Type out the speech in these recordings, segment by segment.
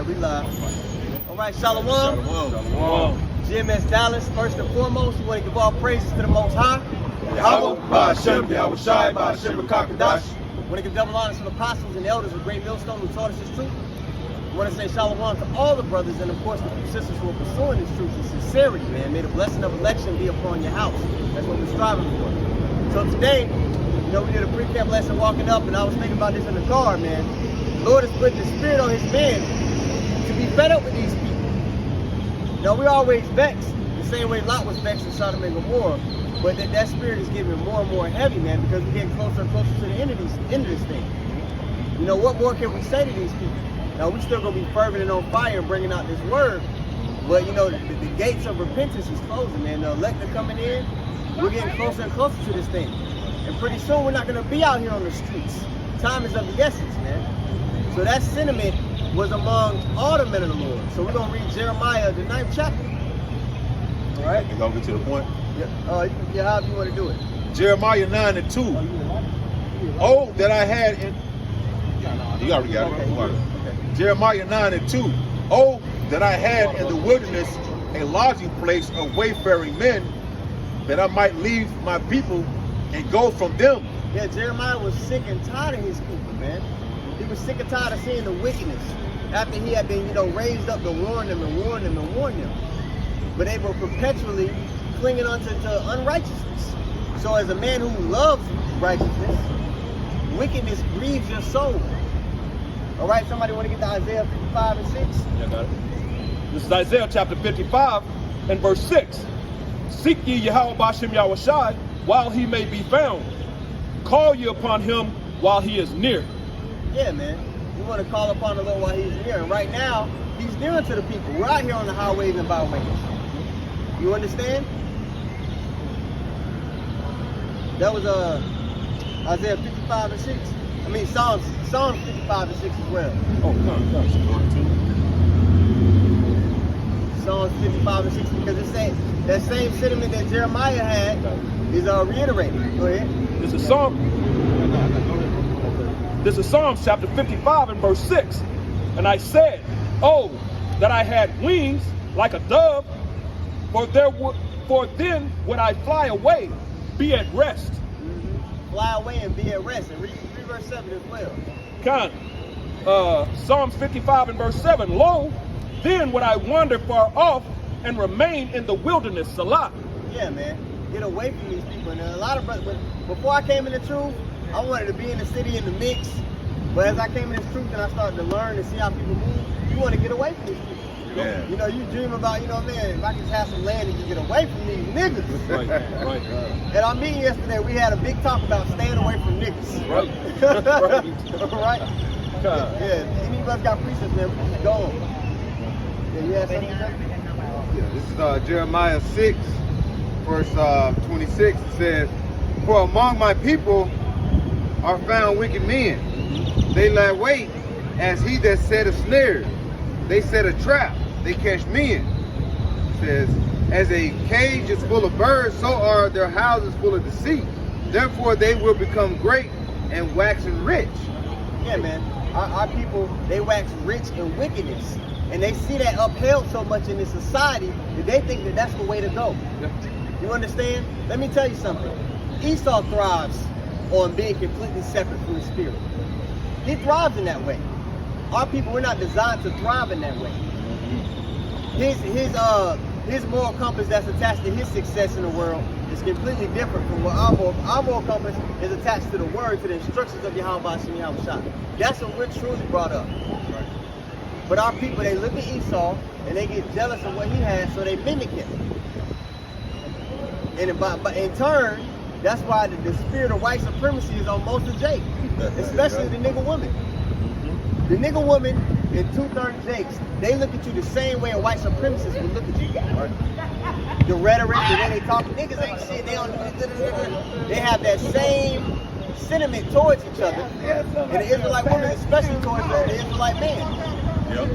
we live. All right, Shalom. Shalom. GMS Dallas, first and foremost, we want to give all praises to the Most High. Yahweh, Ba'Hashem, Yahweh Shai, Ba'Hashem, Rakakadash. We want to give double honors to the apostles and elders of Great Millstone who taught us this truth. We want to say Shalom to all the brothers and, of course, the sisters who are pursuing this truth in sincerity, man. May the blessing of election be upon your house. That's what we're striving for. So today, you know, we did a pre-camp lesson walking up, and I was thinking about this in the car, man. The Lord has put the spirit on his men to be fed up with these people. You know, we always vexed, the same way Lot was vexed in Sodom and Gomorrah, but that spirit is getting more and more heavy, man, because we're getting closer and closer to the end of this thing. You know, what more can we say to these people? Now, we still gonna be fervent and on fire and bringing out this word, but you know, the gates of repentance is closing, man. The elect are coming in. We're getting closer and closer to this thing. And pretty soon, we're not gonna be out here on the streets. Time is of the essence, man. So that sentiment was among all the men of the Lord. So we're gonna read Jeremiah, the 9th chapter. All right? You gonna get to the point? Yeah, however you want to do it. Jeremiah 9:2. Oh, that I had in... You already got it. Okay. Jeremiah 9:2. Oh, that I had in the wilderness a lodging place of wayfaring men, that I might leave my people and go from them. Yeah, Jeremiah was sick and tired of his people, man. He was sick and tired of seeing the wickedness after he had been, you know, raised up to warn them and warn them and warn them. But they were perpetually clinging onto unrighteousness. So as a man who loves righteousness, wickedness grieves your soul. All right, somebody want to get to Isaiah 55 and 6? Yeah, got it. This is Isaiah chapter 55 and verse 6. Seek ye Yahweh Ba'Hashem Yahweh Shai while he may be found. Call ye upon him while he is near. Yeah, man. We want to call upon the Lord while he's near. And right now, he's near to the people. We're out here on the highways and byways. You understand? That was Isaiah 55 and 6. I mean, Psalms 55 and 6 as well. Oh, come. Psalms 55 and 6, because it's that same sentiment that Jeremiah had is reiterated. Go ahead. This is Psalms chapter 55 and verse 6. And I said, oh, that I had wings like a dove, for then would I fly away, be at rest. Fly away and be at rest. And read verse 7 as well. Psalms 55 and verse 7. Lo, then would I wander far off and remain in the wilderness. Salah. Yeah, man. Get away from these people. And a lot of brothers, before I came in the truth, I wanted to be in the city in the mix. But as I came in this truth and I started to learn and see how people move, you want to get away from these people. Yeah. You know, you dream about, you know, man, if I just have some land and just get away from these niggas. Right. At our meeting yesterday, we had a big talk about staying away from niggas. Right. Right? Yeah, any of us got precepts, man, we just go. Yeah, you had something to say? Yeah, this is Jeremiah 6, verse 26. It says, for among my people are found wicked men. They lie wait as he that set a snare. They set a trap. They catch men. It says, as a cage is full of birds, so are their houses full of deceit. Therefore they will become great and waxen rich. Yeah, man. Our people, they wax rich in wickedness. And they see that upheld so much in this society that they think that that's the way to go. You understand? Let me tell you something. Esau thrives on being completely separate from the spirit. He thrives in that way. Our people, we're not designed to thrive in that way. His moral compass that's attached to his success in the world is completely different from what our moral compass is attached to the word, to the instructions of Yahweh Ba'Hashem Yahweh Shai. That's what we're truly brought up. But our people, they look at Esau and they get jealous of what he has, so they mimic him. And but in turn, that's why the spirit of white supremacy is on most of Jake, especially the nigga woman. The nigga woman and 2/3 Jakes, they look at you the same way a white supremacist would look at you. The rhetoric, the way they talk, niggas ain't shit, they have that same sentiment towards each other. And the Israelite woman, especially towards the Israelite man. Yep.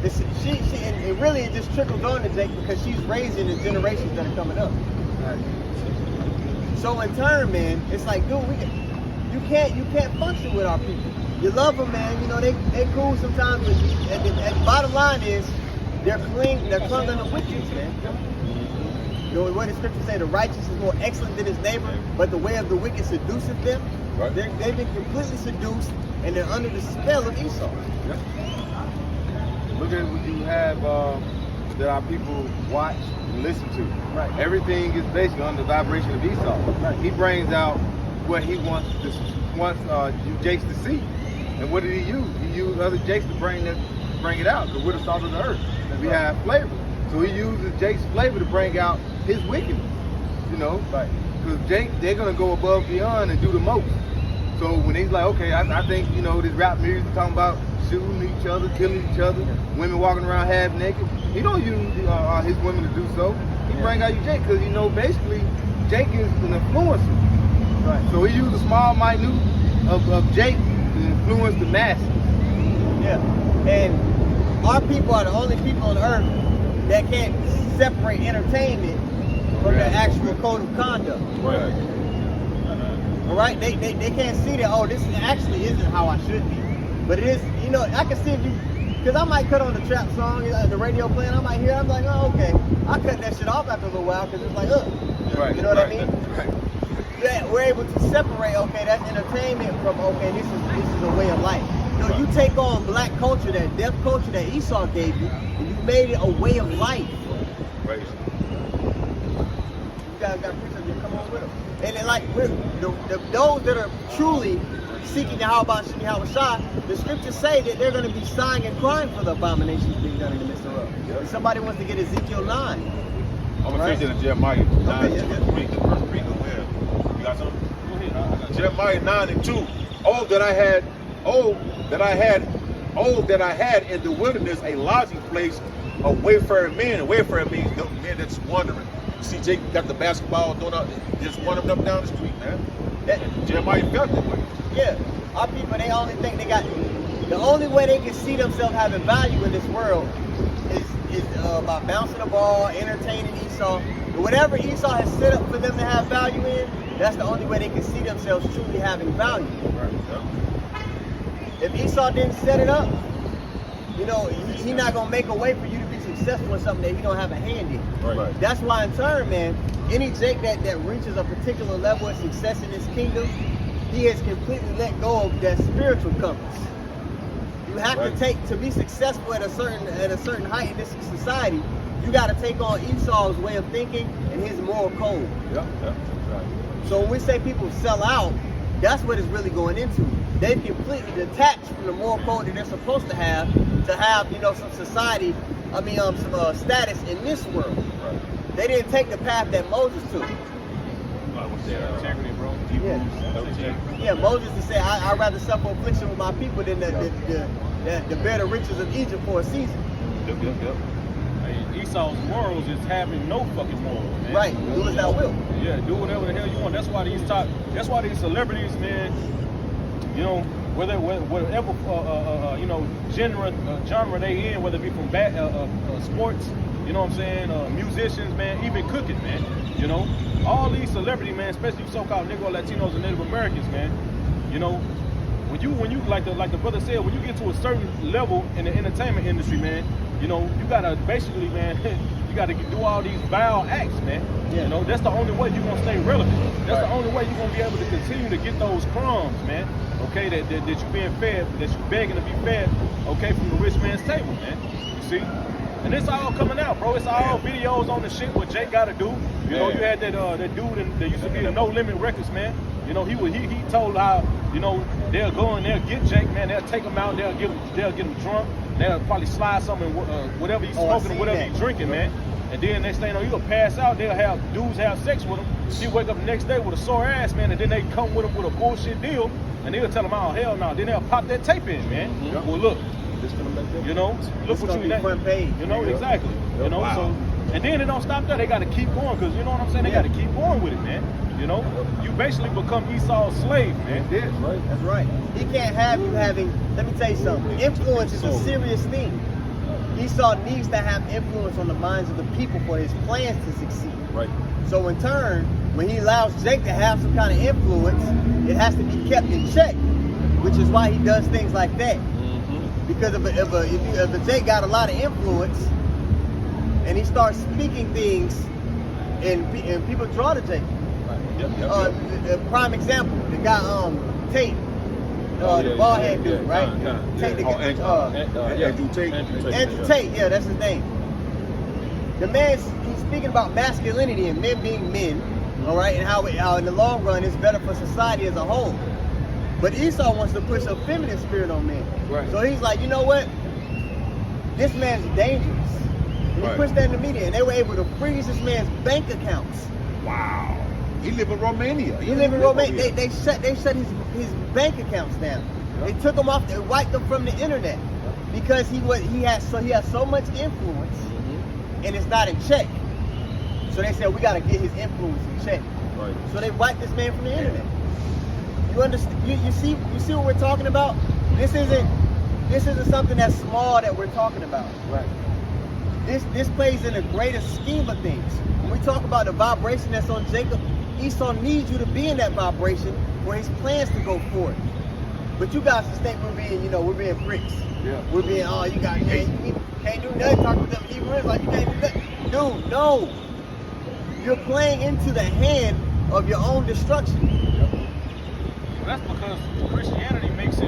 And really it just trickles on to Jake because she's raising the generations that are coming up. So in turn, man, it's like, dude, you can't function with our people. You love them, man. You know, they cool sometimes, but the bottom line is they're clinging to wickedness, man. You know what the scripture say, the righteous is more excellent than his neighbor, but the way of the wicked seduceth them. Right. They've been completely seduced, and they're under the spell of Esau. Yeah. Look at what you have that our people watch and listen to. Right. Everything is basically under the vibration of Esau. Right. He brings out what he wants you jakes to see. And what did he use? He used other jakes to bring it out. So we're the salt of the earth. We have flavor. So he uses Jake's flavor to bring out his wickedness. You know? Right. Because Jake, they're gonna go above and beyond and do the most. So when he's like, okay, I think, you know, this rap music talking about shooting each other, killing each other, women walking around half naked, he don't use his women to do so. He bring out you Jake because, you know, basically Jake is an influencer. Right. So he used a small minute of Jake to influence the masses. Yeah. And our people are the only people on earth that can't separate entertainment from their actual code of conduct. Right. All right? They can't see that, oh, this actually isn't how I should be. But it is, you know, I can see if you, because I might cut on the trap song, the radio playing, I might hear it, I'm like, oh, okay. I cut that shit off after a little while because it's like, Right. You know what I mean? Right. Yeah, we're able to separate, okay, that's entertainment from, okay, this is a way of life. You know, you take on black culture, that deaf culture that Esau gave you, and you made it a way of life. Right. You guys got preachers that come on with them. And then, like, those that are truly seeking Yahweh Shai, the scriptures say that they're going to be sighing and crying for the abominations being done in the midst of us. Yep. If somebody wants to get Ezekiel 9. I'm going to finish it in Jeremiah 9, 2, and 3. You got something? Go ahead. Jeremiah 9 and 2. Oh, that I had in the wilderness a lodging place of wayfaring men. And wayfaring means the men that's wandering. You see Jake got the basketball just wandering up and down the street, man. Jeremiah felt that way. Yeah, our people, they only think the only way they can see themselves having value in this world is by bouncing the ball, entertaining Esau. Whatever Esau has set up for them to have value in, that's the only way they can see themselves truly having value. Right. Yeah. If Esau didn't set it up, you know, he's not going to make a way for you to be successful in something that you don't have a hand in. Right. That's why, in turn, man, any Jake that reaches a particular level of success in this kingdom, he has completely let go of that spiritual compass. You have to be successful at a certain height in this society, you got to take on Esau's way of thinking and his moral code. Yeah. Right. So when we say people sell out, that's what it's really going into. They've completely detached from the moral code that they're supposed to have, you know, some society, some status in this world. Right. They didn't take the path that Moses took. Integrity, bro. Yeah, Moses said, I'd rather suffer affliction with my people than to bear the riches of Egypt for a season. Yep. Hey, Esau's morals is having no fucking morals, man. Right, do as thou wilt. Yeah, do whatever the hell you want. That's why these celebrities, man, you know, whatever you know, genre they in, whether it be from sports, you know what I'm saying, musicians, man, even cooking, man. You know, all these celebrities, man, especially you so-called Negro, Latinos, and Native Americans, man. You know, when you like the brother said, when you get to a certain level in the entertainment industry, man, you know, you gotta basically, man, you gotta do all these vile acts, man. Yeah. You know, that's the only way you're gonna stay relevant. That's the only way you're gonna be able to continue to get those crumbs, man. Okay, that you're being fed, that you're begging to be fed, okay, from the rich man's table, man. You see? And it's all coming out, bro. It's all videos on the shit what Jake gotta do. You know, you had that dude that used to be the No Limit Records, man. You know, he told how, you know, they'll go and they'll get Jake, man. They'll take him out. They'll get him drunk. They'll probably slide something, whatever he's smoking or whatever he's drinking, man. And then next thing you know, he'll pass out. They'll have dudes have sex with him. He wake up the next day with a sore ass, man. And then they come with him with a bullshit deal, and they'll tell him, oh hell no. Then they'll pop that tape in, man. Mm-hmm. Well, look, you know, look what you front page. You know, exactly. You know, so. And then it don't stop there. They got to keep going, because you know what I'm saying? They got to keep going with it, man. You know, you basically become Esau's slave, man. That's right. That's right. He can't have you having, let me tell you something, influence is a serious thing. Esau needs to have influence on the minds of the people for his plans to succeed. Right. So in turn, when he allows Jake to have some kind of influence, it has to be kept in check. which is why he does things like that. Because if a Jake got a lot of influence, and he starts speaking things, and people draw to Jake. A prime example, the guy Tate, the bald head dude, right? Tate, Andrew Tate. Andrew Tate, yeah, that's his name. The man, he's speaking about masculinity and men being men, all right, and how in the long run it's better for society as a whole. But Esau wants to push a feminine spirit on men. Right. So he's like, you know what? This man's dangerous. And he pushed that in the media, and they were able to freeze this man's bank accounts. Wow. He live in Romania. He live in Romania. They shut his bank accounts down. They took him off. They wiped him from the internet because he has so much influence, and it's not in check. So they said we got to get his influence in check. Right. So they wiped this man from the internet. You understand? You see what we're talking about? This isn't something that's small that we're talking about. Right. This plays in the greater scheme of things. When we talk about the vibration that's on Jacob, Esau needs you to be in that vibration where his plans to go forward. But you guys just think we're being bricks. Yeah. We're being, you can't do nothing. Talk with them Hebrews like you can't do nothing. Dude, no. You're playing into the hand of your own destruction. That's because Christianity makes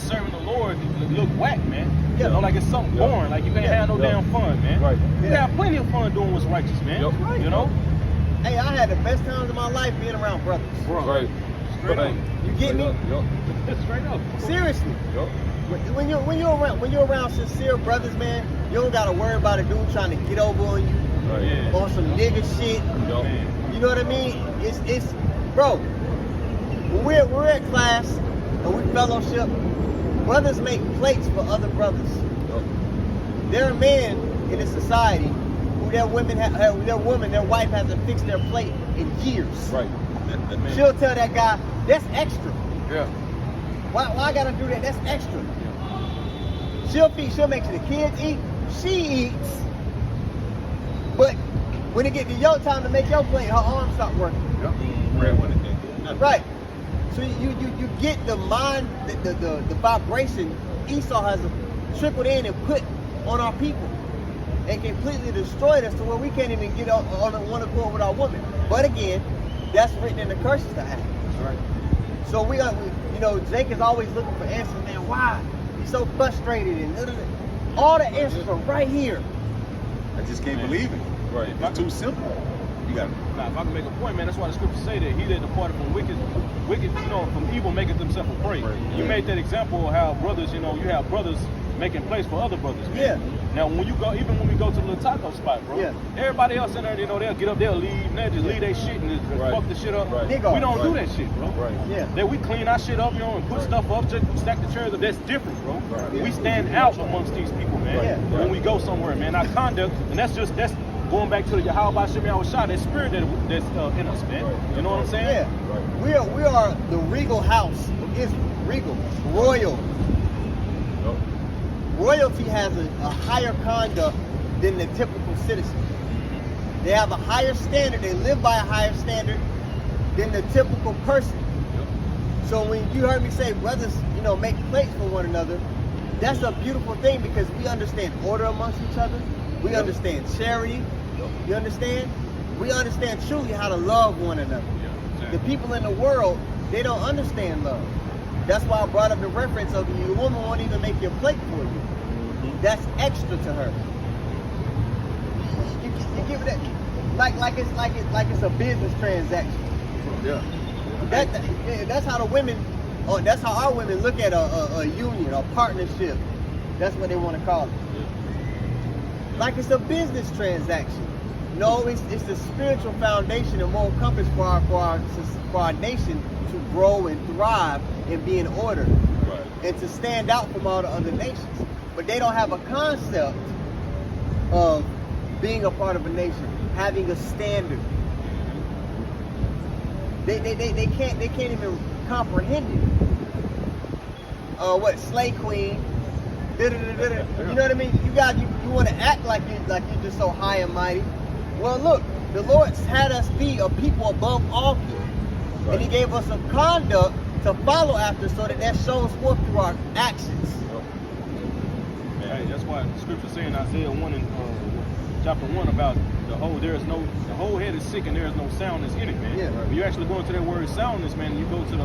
serving the Lord look whack, man. Yeah. You know, like it's something boring. Like you can't have no damn fun, man. Right. You can have plenty of fun doing what's righteous, man. Right. You know? Hey, I had the best times of my life being around brothers. Right. Straight up. You get me? Straight up. Seriously. When you're around sincere brothers, man, you don't gotta worry about a dude trying to get over on you Yeah. on some nigga shit. Man. You know what I mean? It's bro. When we're at class and we fellowship, brothers make plates for other brothers. There are men in this society who their wife hasn't fixed their plate in years. Right. She'll tell that guy, that's extra. Yeah. Why I gotta do that? That's extra. She'll make sure the kids eat. She eats. But when it get to your time to make your plate, her arms stop working. Right. So you get the mind, the vibration Esau has trickled in and put on our people and completely destroyed us to where we can't even get on one accord with our woman. But again, that's written in the curses to happen. Right. So Jake is always looking for answers, man. Why? He's so frustrated and all the answers are right here. I just can't believe it. Right. It's too simple. You got it. Now, if I can make a point, man, that's why the scriptures say that he that departed from wicked, from evil maketh himself a prey. You made that example of how brothers, you have brothers making place for other brothers, man. Yeah. Now, when we go to the little taco spot, bro, everybody else in there, they'll get up, they'll leave, and they'll just leave their shit and just fuck the shit up. Right. We don't do that shit, bro. Right. Yeah. That we clean our shit up, and put stuff up, just stack the chairs up. That's different, bro. Right. We stand out amongst these people, man. Yeah. When we go somewhere, man. Our conduct, and that's going back to the Yahweh Shemi Awashah, that spirit that's in us, man. You know what I'm saying? Yeah. We are the regal house of Israel. Regal. Royal. Royalty has a higher conduct than the typical citizen. They have a higher standard. They live by a higher standard than the typical person. So when you heard me say brothers, make plates for one another, that's a beautiful thing because we understand order amongst each other. We understand charity. You understand? We understand truly how to love one another. The people in the world, they don't understand love. That's why I brought up the reference of your woman won't even make your plate for you. That's extra to her. You give it that like it's a business transaction. Yeah. That's how the women, that's how our women look at a union, a partnership. That's what they want to call it. Like it's a business transaction. No, it's the spiritual foundation and moral compass for our nation to grow and thrive and be in order, and to stand out from all the other nations. But they don't have a concept of being a part of a nation, having a standard. They can't even comprehend it. What slay queen? You know what I mean? You want to act like you're just so high and mighty. Well, look, the Lord's had us be a people above all people, and He gave us a conduct to follow after, so that shows forth through our actions. Hey, that's why the scripture saying Isaiah 1 and chapter 1 about the whole head is sick and there is no soundness in it, man. Yeah. When you actually go into that word soundness, man, you go to the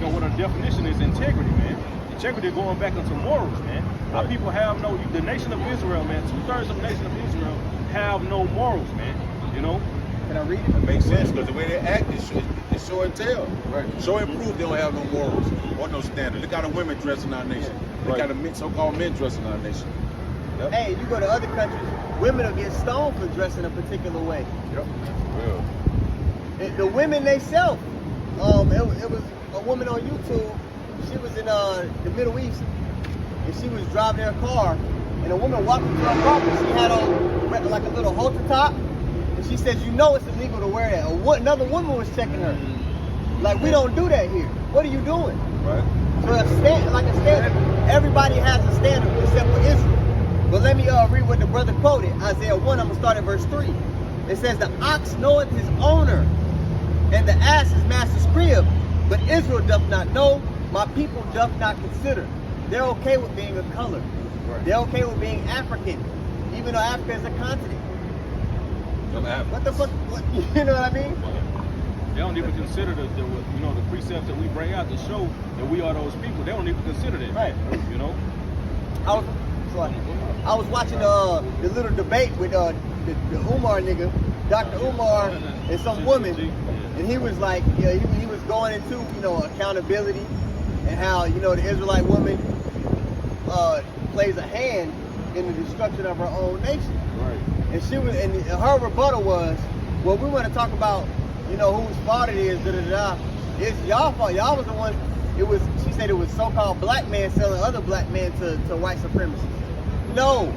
what our definition is, integrity, man. Integrity going back into morals, man. Our people have the nation of Israel, man, 2/3 of the nation of Israel have no morals, man. You know? Can I read it? It makes sense because the way they act is show and tell. Right. Show and prove they don't have no morals or no standard. Look how the women dress in our nation. Look how the so-called men dress in our nation. Yep. Hey, you go to other countries, women will get stoned for dressing a particular way. Yep. Well. The women themselves, it was a woman on YouTube. She was in the Middle East, and she was driving her car, and a woman walked into her car, and she had on like a little halter top, and she says, "You know it's illegal to wear that." Another woman was checking her, like, "We don't do that here. What are you doing?" Right. So a standard, everybody has a standard except for Israel. But let me read what the brother quoted, Isaiah 1. I'm gonna start at verse 3. It says, "The ox knoweth his owner, and the ass his master's crib, but Israel doth not know, my people doth not consider." They're okay with being a color. Right. They're okay with being African, even though Africa is a continent. What the fuck? What, you know what I mean? They don't even consider the precepts that we bring out to show that we are those people. They don't even consider that. Right. You know? I was watching the little debate with the Umar nigga, Dr. Umar, and some woman, and he was like, he was going into accountability and how the Israelite woman plays a hand in the destruction of her own nation. Right. And her rebuttal was, well, we want to talk about whose fault it is, It's y'all fault. Y'all was the one. She said it was so-called black men selling other black men to white supremacists. No.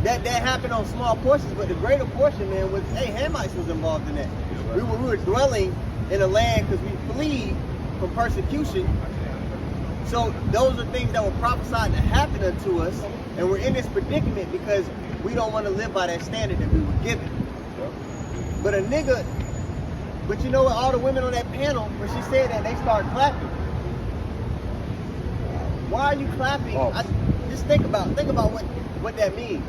That happened on small portions, but the greater portion, man, was, Hamites was involved in that. We were dwelling in a land because we fled from persecution. So those are things that were prophesied to happen unto us, and we're in this predicament because we don't want to live by that standard that we were given. But but you know what? All the women on that panel, when she said that, they started clapping. Why are you clapping? Just think about what that means.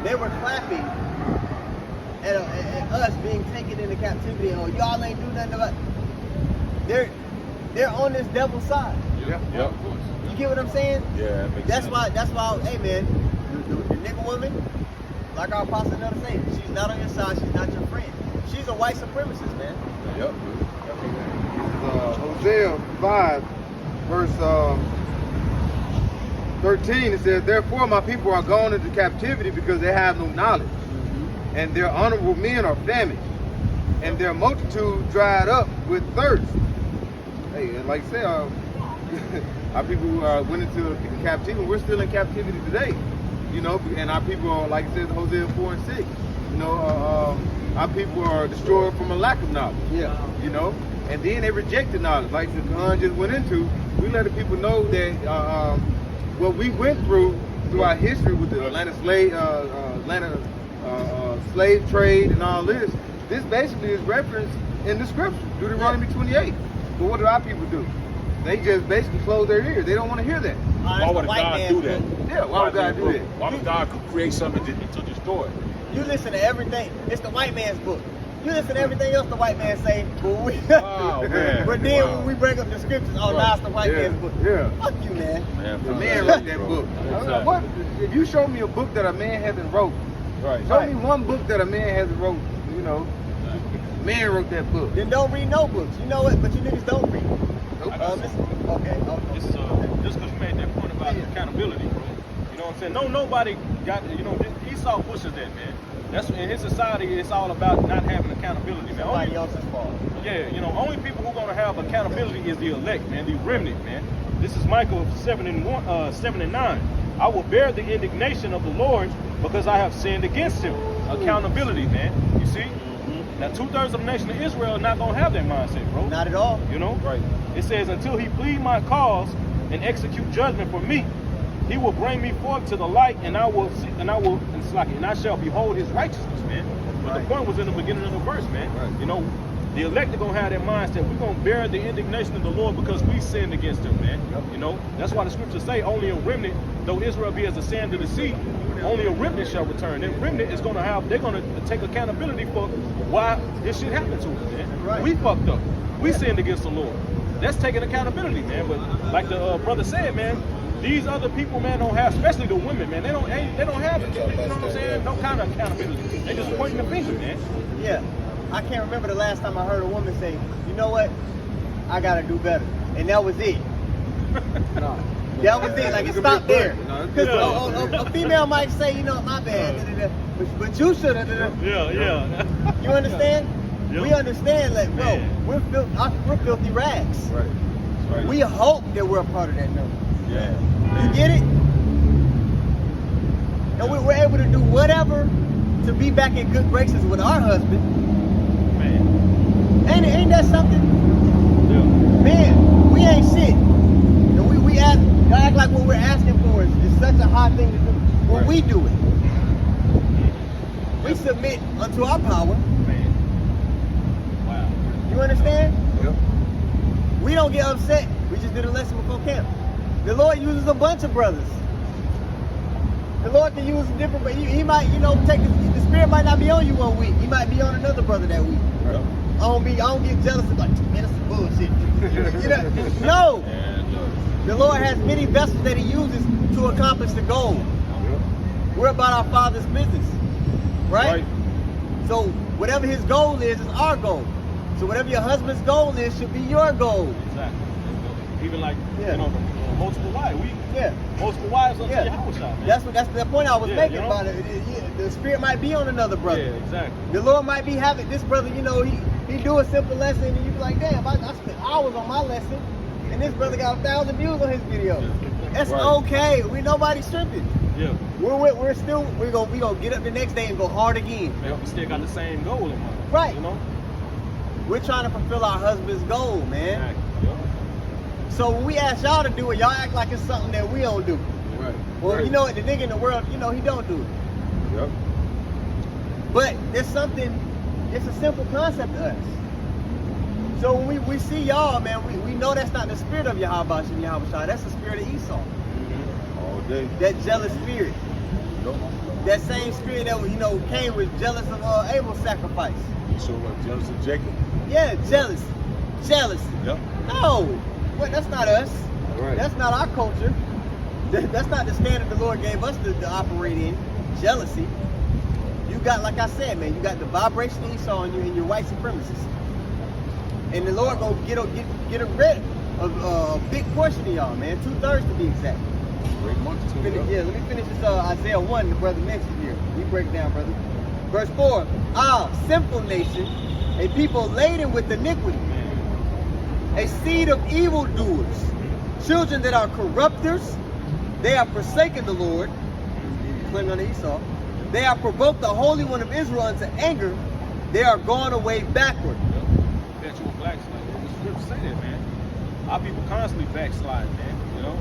They were clapping at us being taken into captivity. And y'all ain't do nothing about it. They're on this devil's side. Yeah. Yep. You get what I'm saying? Yeah. That's why. Hey man, the nigga woman, like our apostle never say, she's not on your side. She's not your friend. She's a white supremacist, man. Yep. Hosea 5, verse 13, it says, "Therefore my people are gone into captivity because they have no knowledge, and their honorable men are famished, and their multitude dried up with thirst." Hey, and like I said, our people went into captivity. We're still in captivity today, and our people are, like it says in Hosea 4 and 6, our people are destroyed from a lack of knowledge. Yeah. And then they rejected knowledge. Like the Khan just went into, we let the people know that what we went through our history with the Atlanta slave trade and all this basically is referenced in the scripture, Deuteronomy 28. But what do our people do? They just basically close their ears. They don't want to hear that. Why would God do that? Yeah, why would God do that? Why would God create something to destroy it? You listen to everything. It's the white man's book. You listen to everything else the white man say, but then when we bring up the scriptures, now it's the white man's book. Yeah. Fuck you, man. The man wrote that book. What? If you show me a book that a man hasn't wrote, show me one book that a man hasn't wrote, man wrote that book. Then don't read no books. You know what? But you niggas don't read. Okay. It's just because you made that point about accountability, bro. You know what I'm saying? Nobody got, Esau pushes that, man. That's in his society. It's all about not having accountability, man. Somebody else's fault. Yeah, only people who are gonna have accountability is the elect, man, the remnant, man. This is Micah 7 and 9. I will bear the indignation of the Lord because I have sinned against him. Accountability, man. You see? Now 2/3 of the nation of Israel is not gonna have that mindset, bro. Not at all. Right. It says, until he plead my cause and execute judgment for me, he will bring me forth to the light, and I shall behold his righteousness, man. But the point was in the beginning of the verse, man. Right. The elect are gonna have their mindset. We're gonna bear the indignation of the Lord because we sinned against him, man. You know, that's why the scriptures say only a remnant, though Israel be as the sand of the sea, only a remnant shall return. And remnant is gonna have, they're gonna take accountability for why this shit happened to us, man. Right. We fucked up. We sinned against the Lord. That's taking accountability, man. But like the brother said, man, these other people, man, don't have, especially the women, man. They don't have it. You know what I'm saying? No kind of accountability. They just pointing the finger, man. Yeah. I can't remember the last time I heard a woman say, you know what? I gotta do better. And that was it. No. That was it. Like, it stopped there. Because Yeah. a female might say, you know, my bad. But you should have. Yeah. You understand? Yep. We understand, like, bro, Man. we're filthy rags. Right. That's right. We hope that we're a part of that number. Yeah. You get it? And we're able to do whatever to be back in good graces with our husband. Man. Ain't that something? Yeah. Man, we ain't shit. And we act like what we're asking for is such a hard thing to do. Well, Right. we do it. We submit unto our power. Man. Wow. You understand? Yep. We don't get upset. We just did a lesson before camp. The Lord uses a bunch of brothers. The Lord can use different, but he might, you know, take the spirit might not be on you 1 week. He might be on another brother that week. Right. I don't get jealous of like, man, that's some bullshit. You know? No. And The Lord has many vessels that he uses to accomplish the goal. We're about our Father's business. Right? So whatever his goal is our goal. So whatever your husband's goal is should be your goal. exactly. Even like, Yeah. you know, multiple wives. Yeah. Multiple wives until Yeah. your house out, man. That's the point I was Yeah, making you know? about it. The spirit might be on another brother. Yeah, exactly. The Lord might be having this brother, you know, he do a simple lesson and you be like, damn, I spent hours on my lesson and this brother got 1,000 views on his video. That's Right. okay. Nobody's tripping. Yeah. We're gonna get up the next day and go hard again. Man, we still got the same goal in mind. Right. You know? We're trying to fulfill our husband's goal, man. Exactly. Yep. So when we ask y'all to do it, y'all act like it's something that we don't do. Right. Well, Right. you know what, the nigga in the world, you know, he don't do it. Yep. But it's a simple concept to us. So when we see y'all, man, we know that's not the spirit of Yahweh Shem Yahweh. That's the spirit of Esau. All day. That jealous spirit. Yep. That same spirit that, you know, Cain was jealous of Abel's sacrifice. So what? Jealous of Jacob. Yeah, jealous. Jealousy. Yep. No, that's not us. Right. That's not our culture. That's not the standard the Lord gave us to operate in. Jealousy. You got, like I said, man, you got the vibration of Esau in your white supremacists. And the Lord gonna get rid of a big portion of y'all, man. 2/3 to be exact. Great multitude. Yep. Yeah, let me finish this Isaiah 1, the brother mentioned here. You break it down, brother. Verse 4. Sinful nation, a people laden with iniquity, a seed of evildoers, children that are corrupters, they have forsaken the Lord, claiming on Esau. They have provoked the Holy One of Israel unto anger. They are gone away backward. Perpetual backslide. The scriptures say that, man. Our people constantly backslide, man. You know?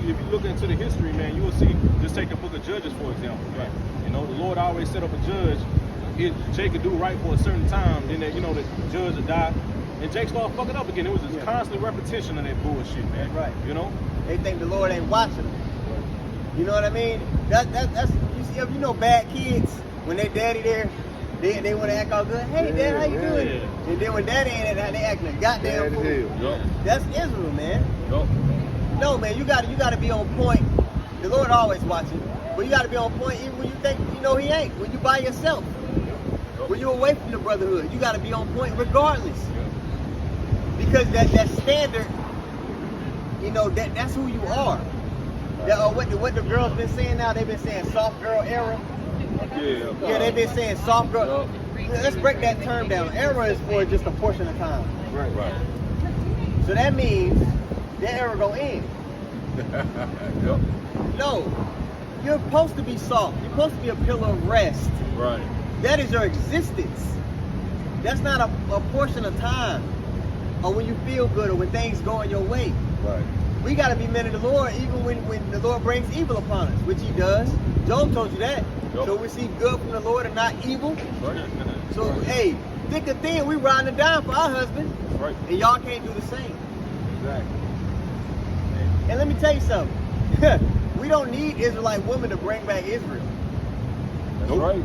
If you look into the history, man, you will see, just take the book of Judges, for example. Right? You know, the Lord always set up a judge. Jake could do right for a certain time, then that, you know, the judge would die. And Jake started fucking up again. It was just constant repetition of that bullshit, man. Right. You know? They think the Lord ain't watching them. You know what I mean? That's you see, you know, bad kids when they daddy there, they want to act all good. Hey, Dad, how you doing? Yeah. And then when daddy ain't there, they acting like goddamn fool. Yep. That's Israel, man. Yep. No, man, you gotta be on point. The Lord always watching, but you gotta be on point even when you think you know He ain't. When you by yourself, when you away from the brotherhood, you gotta be on point regardless. Because that standard, you know, that's who you are. What the girls been saying now, they've been saying soft girl era. Yeah, they've been saying soft girl. Let's break that term down. Era is for just a portion of time. Right. So that means that era gonna end. Yep. No, you're supposed to be soft. You're supposed to be a pillar of rest. Right. That is your existence. That's not a portion of time, or when you feel good, or when things go in your way. Right. We got to be men of the Lord, even when the Lord brings evil upon us, which He does. Job told you that. Yep. So receive good from the Lord and not evil. Right. So hey, thick or thin, we riding it down for our husband. That's right. And y'all can't do the same. Exactly. And let me tell you something. We don't need Israelite women to bring back Israel. That's Nope. right.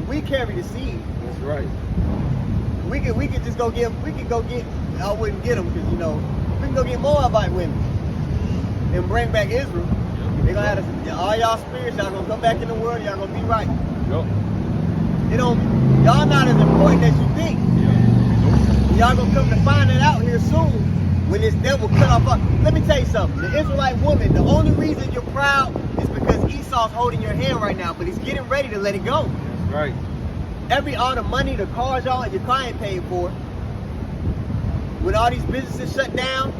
We carry the seed. That's right. We could just go get. I wouldn't get them because we can go get Moabite women and bring back Israel. They're gonna have all y'all spirits. Y'all gonna come back in the world. Y'all gonna be right. Yep. Y'all not as important as you think. Y'all gonna come to find it out here soon when this devil cut off. Let me tell you something. The Israelite woman, the only reason you're proud is because Esau's holding your hand right now, but he's getting ready to let it go. That's right. All the money, the cars y'all and your car ain't paid for. When all these businesses shut down,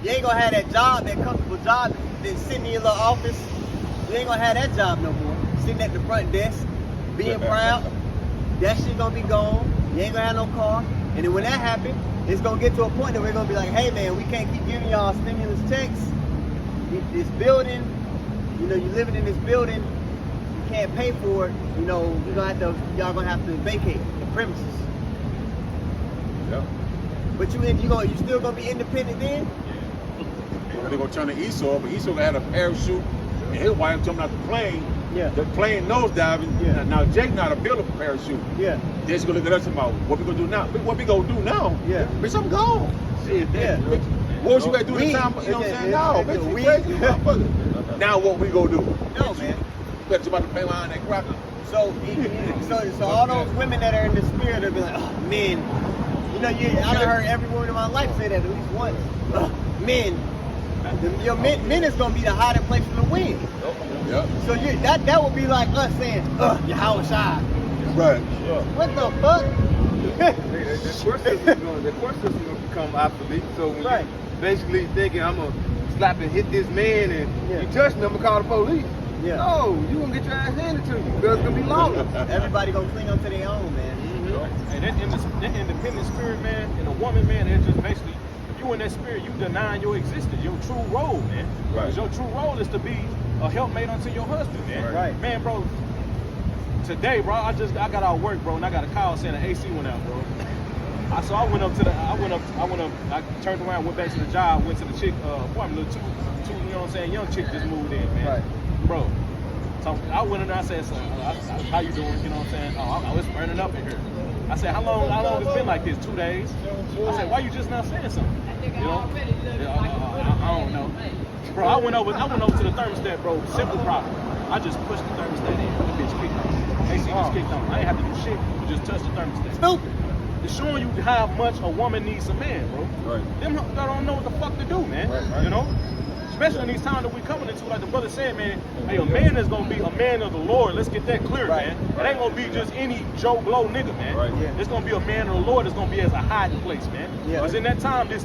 you ain't gonna have that job, that comfortable job that's sitting in your little office. You ain't gonna have that job no more. Sitting at the front desk, being proud. That shit gonna be gone. You ain't gonna have no car. And then when that happens, it's gonna get to a point that we're gonna be like, hey man, we can't keep giving y'all stimulus checks. This building, you living in this building, you can't pay for it. Y'all gonna have to vacate the premises. Yep. But you still gonna be independent then? They're gonna turn to Esau, but Esau had a parachute, and his wife jumping out the plane. Yeah. The plane nose diving. Yeah. Now Jake not a build a parachute. Yeah. They're just gonna look at us about what we gonna do now. What we gonna do now? Yeah. Bitch, I'm gone. Shit, Yeah. bitch. What was you gonna do this time? You know what I'm saying? No, bitch, you crazy, motherfucker. Now what we gonna do? No, man. Better jump out the plane behind that cracker. So all those women that are in the spirit, they'll be like, oh, men. I done heard every woman in my life say that at least once. Men. Men is gonna be the hiding place from the wind. Yep. So that would be like us saying, Yahweh Shai. Right. What the fuck? The court system is going to become obsolete. So when Right. you basically thinking I'm going to slap and hit this man and you touch me, I'm going to call the police. Yeah. No, you're going to get your ass handed to you because it's going to be lawless. Everybody gonna cling on to their own, man. And that independent spirit, man, and a woman, man, it's just basically, if you in that spirit, you denying your existence, your true role, man. Right. Because your true role is to be a helpmate unto your husband, man. Right. Man, bro, today, bro, I got out of work, bro, and I got a call saying the AC went out, bro. I turned around, went back to the job, went to the chick apartment, two, young chick just moved in, man. Right. Bro. So I went in there, I said, so, how you doing? You know what I'm saying? Oh, it's burning up in here. I said, how long it's been like this? 2 days? I said, why you just not saying something? I don't know. Bro, I went over to the thermostat, bro. Simple problem. I just pushed the thermostat in. The bitch kicked on. AC just kicked on. I ain't have to do shit. You just touch the thermostat. Stupid. It's showing you how much a woman needs a man, bro. Right. Them don't know what the fuck to do, man. Right. Especially in these times that we coming into, like the brother said, man, hey, a man is gonna be a man of the Lord. Let's get that clear, man. It ain't gonna be just any Joe Blow nigga, man. Right. Yeah. It's gonna be a man of the Lord. It's gonna be as a hiding place, man. Yeah. Because in that time, this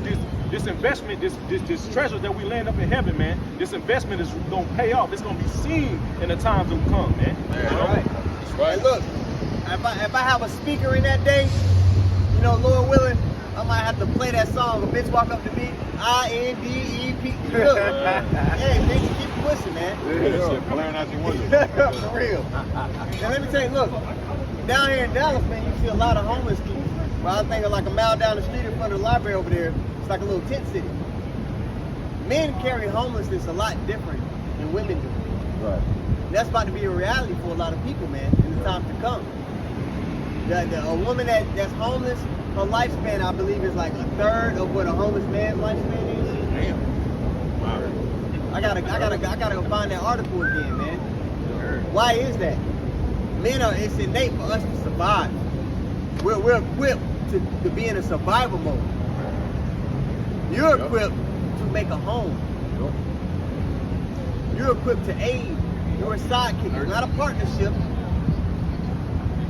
investment, this treasure that we land up in heaven, man, this investment is gonna pay off. It's gonna be seen in the times that come, man. Right. That's right. And look, if I have a speaker in that day, Lord willing, I might have to play that song. A bitch walk up to me, INDEP. Look, hey, bitch, keep pushing, man. Shit, blaring out your window. For real. And let me tell you, look, down here in Dallas, man, you see a lot of homeless people. But I was thinking like a mile down the street in front of the library over there, it's like a little tent city. Men carry homelessness a lot different than women do. Right. And that's about to be a reality for a lot of people, man, in the time to come. A woman that's homeless, her lifespan, I believe, is like a third of what a homeless man's lifespan is. Damn. Wow. I gotta go find that article again, man. Why is that? It's innate for us to survive. We're equipped to be in a survival mode. You're equipped to make a home. You're equipped to aid. You're a sidekick. It's not a partnership.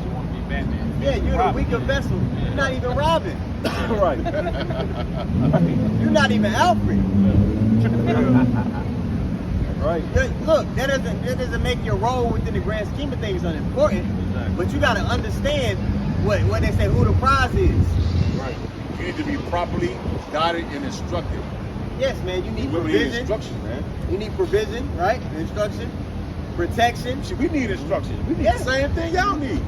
You want to be Batman. Yeah, you're the weaker vessel. You're not even Robin. Right. You're not even Alfred. Right. Look, that doesn't make your role within the grand scheme of things unimportant. Exactly. But you got to understand what they say who the prize is. Right. You need to be properly guided and instructed. Yes, man. You need We need provision. instruction, man. You need provision, right? Instruction, protection. Shit, we need instruction. We need Yeah. the same thing y'all need.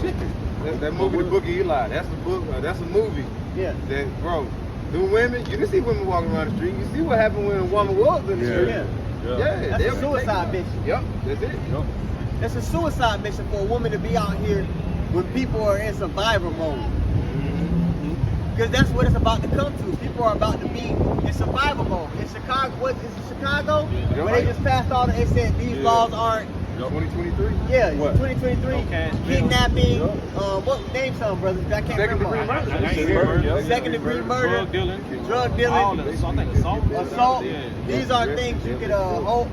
Shit. That movie, The Book of Eli. That's the book. That's a movie. Yeah. That, bro, the women, you can see women walking around the street. You see what happened when a woman was in the street. Yeah. Yeah, That's a suicide mission. Yep, that's it. Yep. That's a suicide mission for a woman to be out here when people are in survivor mode. Because that's what it's about to come to. People are about to be in survival mode. In Chicago, what is it, Chicago? Yep. When they just passed all, they said these laws aren't. 2023. Yeah, What? 2023. Okay. Kidnapping. Yep. What name some brothers? I can't Second degree remember. murder. Second degree murder. Drug dealing. Drug All dealing. that. So I think assault. Assault. Yeah. These are things you could hold.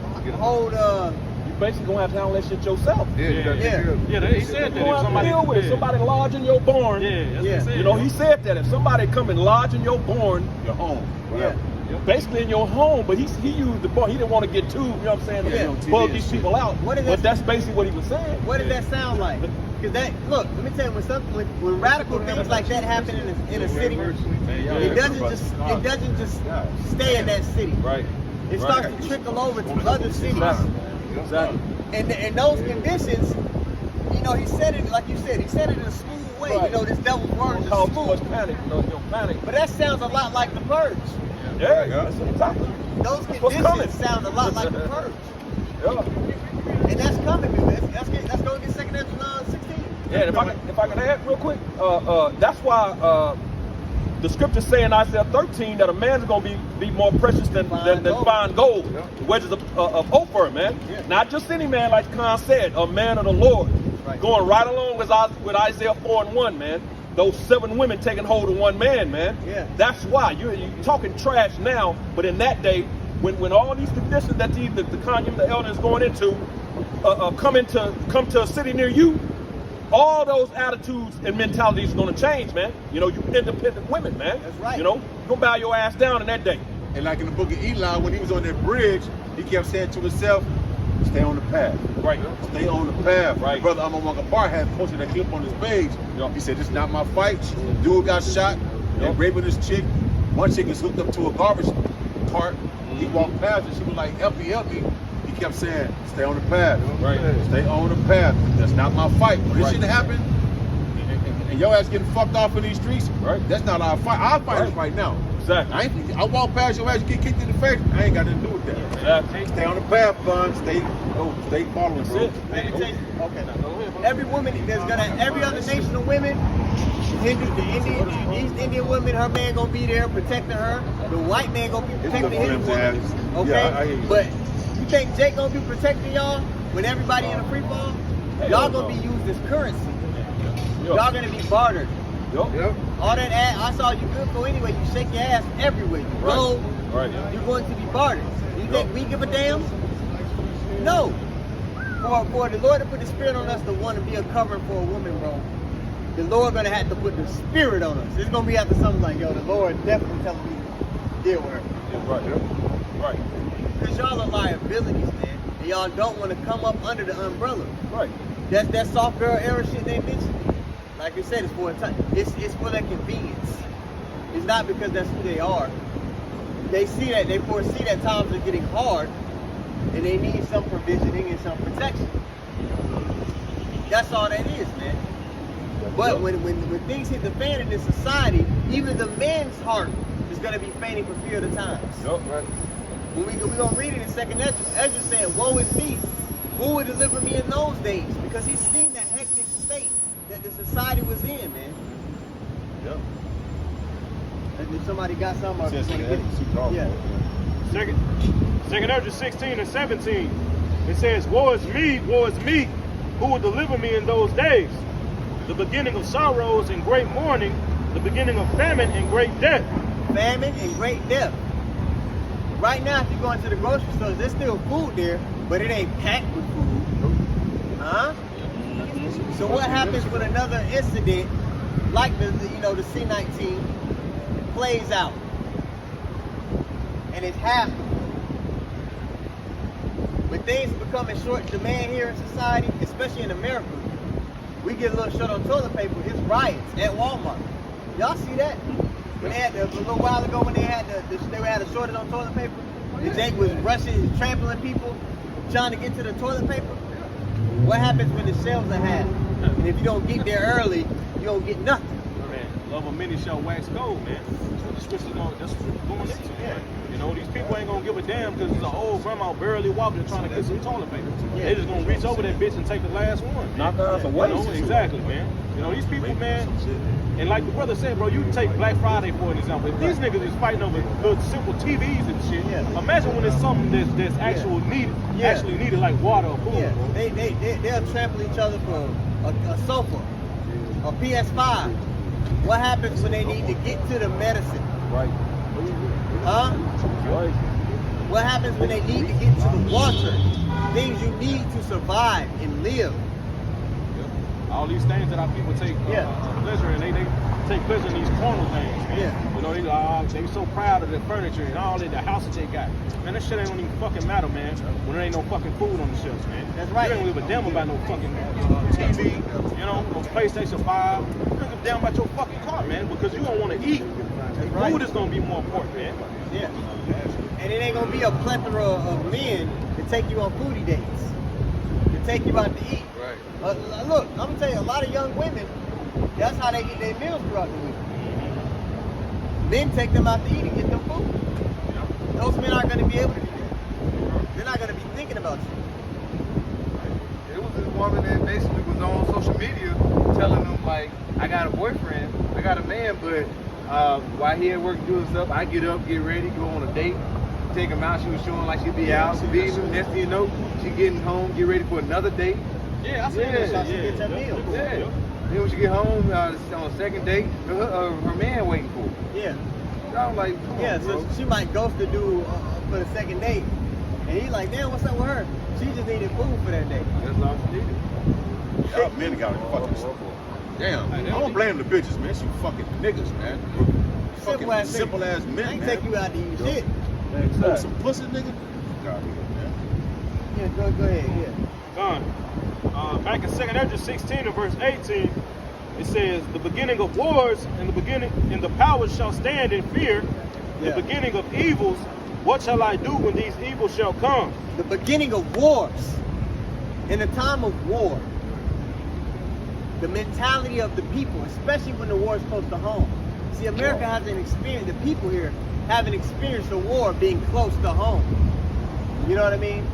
You basically gonna have to handle that shit yourself. Yeah, you gotta take care of it. Yeah, he said that. You gonna have to deal with it. Somebody lodging your barn. Yeah, that's what Yeah. he said. You know, he said that if somebody come and lodge in your barn, Your home. Yeah. basically in your home, but he used the barn. He didn't want to get too, you know what I'm saying, Yeah. bug these people out. What is But that- that's basically what he was saying. What does that sound like? Because that, look, let me tell you, when radical things like that happen in a city, it doesn't just stay in that city. Right. It starts to trickle over to other cities. Exactly. And in those conditions, you know, he said it like you said. He said it in a smooth way. Right. You know, this devil's word is Cause too much smooth. panic. You know, you don't panic. But that sounds a lot like the purge. Yeah, that's exactly. Those what's coming. conditions sound a lot like the purge. Yeah. And that's coming, man. Let's go get 2 Thessalonians 16. Yeah, and if I can add real quick, that's why the scriptures say in Isaiah 13 that a man's gonna be more precious than fine gold, wedges of Ophir, man. Yeah. Not just any man, like Khan said, a man of the Lord. Right. Going right along with Isaiah 4:1, man. Those 7 women taking hold of 1 man, man. Yeah. That's why you're talking trash now, but in that day, when all these conditions that the Kanye, the elder is going into, come to a city near you, all those attitudes and mentalities are going to change, man. You know, you independent women, man. That's right. You know, you gonna bow your ass down in that day. And like in the book of Eli, when he was on that bridge, he kept saying to himself, stay on the path. Right. Stay on the path. Right. Brother Amawanga Bar had posted that clip on his page. Yep. He said, this is not my fight. Dude got shot. They're Yep. raping this chick. One chick is hooked up to a garbage cart. He walked past and she was like, help me, help me. He kept saying, stay on the path. Right. Stay on the path. That's not my fight. When this Right. shit happened, and your ass getting fucked off in these streets, Right. that's not our fight. Our fight is right now. Exactly. I walk past your ass, you get kicked in the face. I ain't got nothing to do with that. Exactly. Stay on the path, bun. Stay following, That's bro. it. Let me tell you, okay. Every woman, every other nation of women, the East Indian women, her man gonna be there protecting her. The white man gonna be protecting his woman. Okay, Yeah, I hear you. but you think Jake gonna be protecting y'all when everybody in a free fall? Y'all gonna be used as currency. Y'all gonna be bartered. Yep. All that ass, I saw you good for anyway. You shake your ass everywhere you go. Right. You're going to be bartered. You think we give a damn? No. For the Lord to put the spirit on us to want to be a covering for a woman, bro, the Lord gonna have to put the spirit on us. It's gonna be after something like, yo, the Lord definitely telling me to deal with her. Right. Right. Because y'all are liabilities, man. And y'all don't want to come up under the umbrella. Right. That's that soft girl era shit they mentioned. Like I said, it's for a time. It's for their convenience. It's not because that's who they are. They see that, they foresee that times are getting hard and they need some provisioning and some protection. That's all that is, man. But when things hit the fan in this society, even the man's heart is gonna be fainting for fear of the times. Yep. Right. When we're gonna read it in 2 Ezra, Ezra saying, woe is me, who will deliver me in those days? Because he's seen the hectic state that the society was in, man. Yep. And if somebody got something, or Says just wanna that, get it. super awful. Yeah. Second Ezra 16 and 17. It says, woe is me, who will deliver me in those days? The beginning of sorrows and great mourning, the beginning of famine and great death. Famine and great death. Right now, if you go into the grocery stores, there's still food there, but it ain't packed with food. Huh? So what happens when another incident, like the C-19, plays out? And it's happening. When things become in short demand here in society, especially in America, we get a little short on toilet paper. It's riots at Walmart. Y'all see that? When they had a little while ago when they had a shortage on toilet paper, and Jake was rushing, trampling people, trying to get to the toilet paper. What happens when the shelves are half? And if you don't get there early, you don't get nothing. Man, love of many shall wax cold, man. That's what the scriptures that's what we're going into, man. You know, these people ain't gonna give a damn because it's an old grandma barely walking trying to get some toilet paper. They just gonna reach over that bitch and take the last one. Knock her out the way. You know, exactly, man. You know, these people, man. And like the brother said, bro, you take Black Friday for an example. If these niggas is fighting over good simple TVs and shit, imagine when it's something that's actually needed, like water or food. Yeah, they'll trample each other for a sofa, a PS5. What happens when they need to get to the medicine? Right. Huh? Right. What happens when they need to get to the water? Things you need to survive and live. All these things that our people take pleasure in, they take pleasure in these carnal things, man. Yeah. You know, they so proud of their furniture and all that, the house that they got. Man, that shit ain't don't even fucking matter, man, when there ain't no fucking food on the shelves, man. That's right. You don't give a damn about no fucking TV, you know, no PlayStation 5. You don't give a damn about your fucking car, man, because you don't want to eat. That's right. Food is going to be more important, man. Yeah. And it ain't gonna be a plethora of men to take you on foodie dates, to take you out to eat. Right. Look, I'm gonna tell you, a lot of young women, that's how they get their meals throughout the week. Men take them out to eat and get them food. Those men aren't gonna be able to do that. They're not gonna be thinking about you. It was this woman that basically was on social media telling them, like, I got a boyfriend, I got a man, but while he at work doing stuff, I get up, get ready, go on a date, take him out. She was showing like she'd be out, feeding him. Next thing you know, she getting home, get ready for another date. Yeah, I see That's how she gets her meal. Yeah. Then when she get home on a second date, her man waiting for her. Yeah. So I was like, come on, bro. So she might ghost the dude for the second date. And he's like, damn, what's up with her? She just needed food for that day. That's all she needed. Y'all men got fucking. Damn, I don't blame the bitches, man. She fucking niggas, man. Fucking simple ass men, I ain't man. take you out to eat shit. Exactly. Some pussy nigga. God, man. Yeah, go ahead, yeah. Done. Back in 2 Ezra 16 and verse 18, it says, the beginning of wars and the powers shall stand in fear. The beginning of evils, what shall I do when these evils shall come? The beginning of wars. In a time of war, the mentality of the people, especially when the war is close to home. See, America hasn't experienced, the people here haven't experienced a war being close to home. You know what I mean?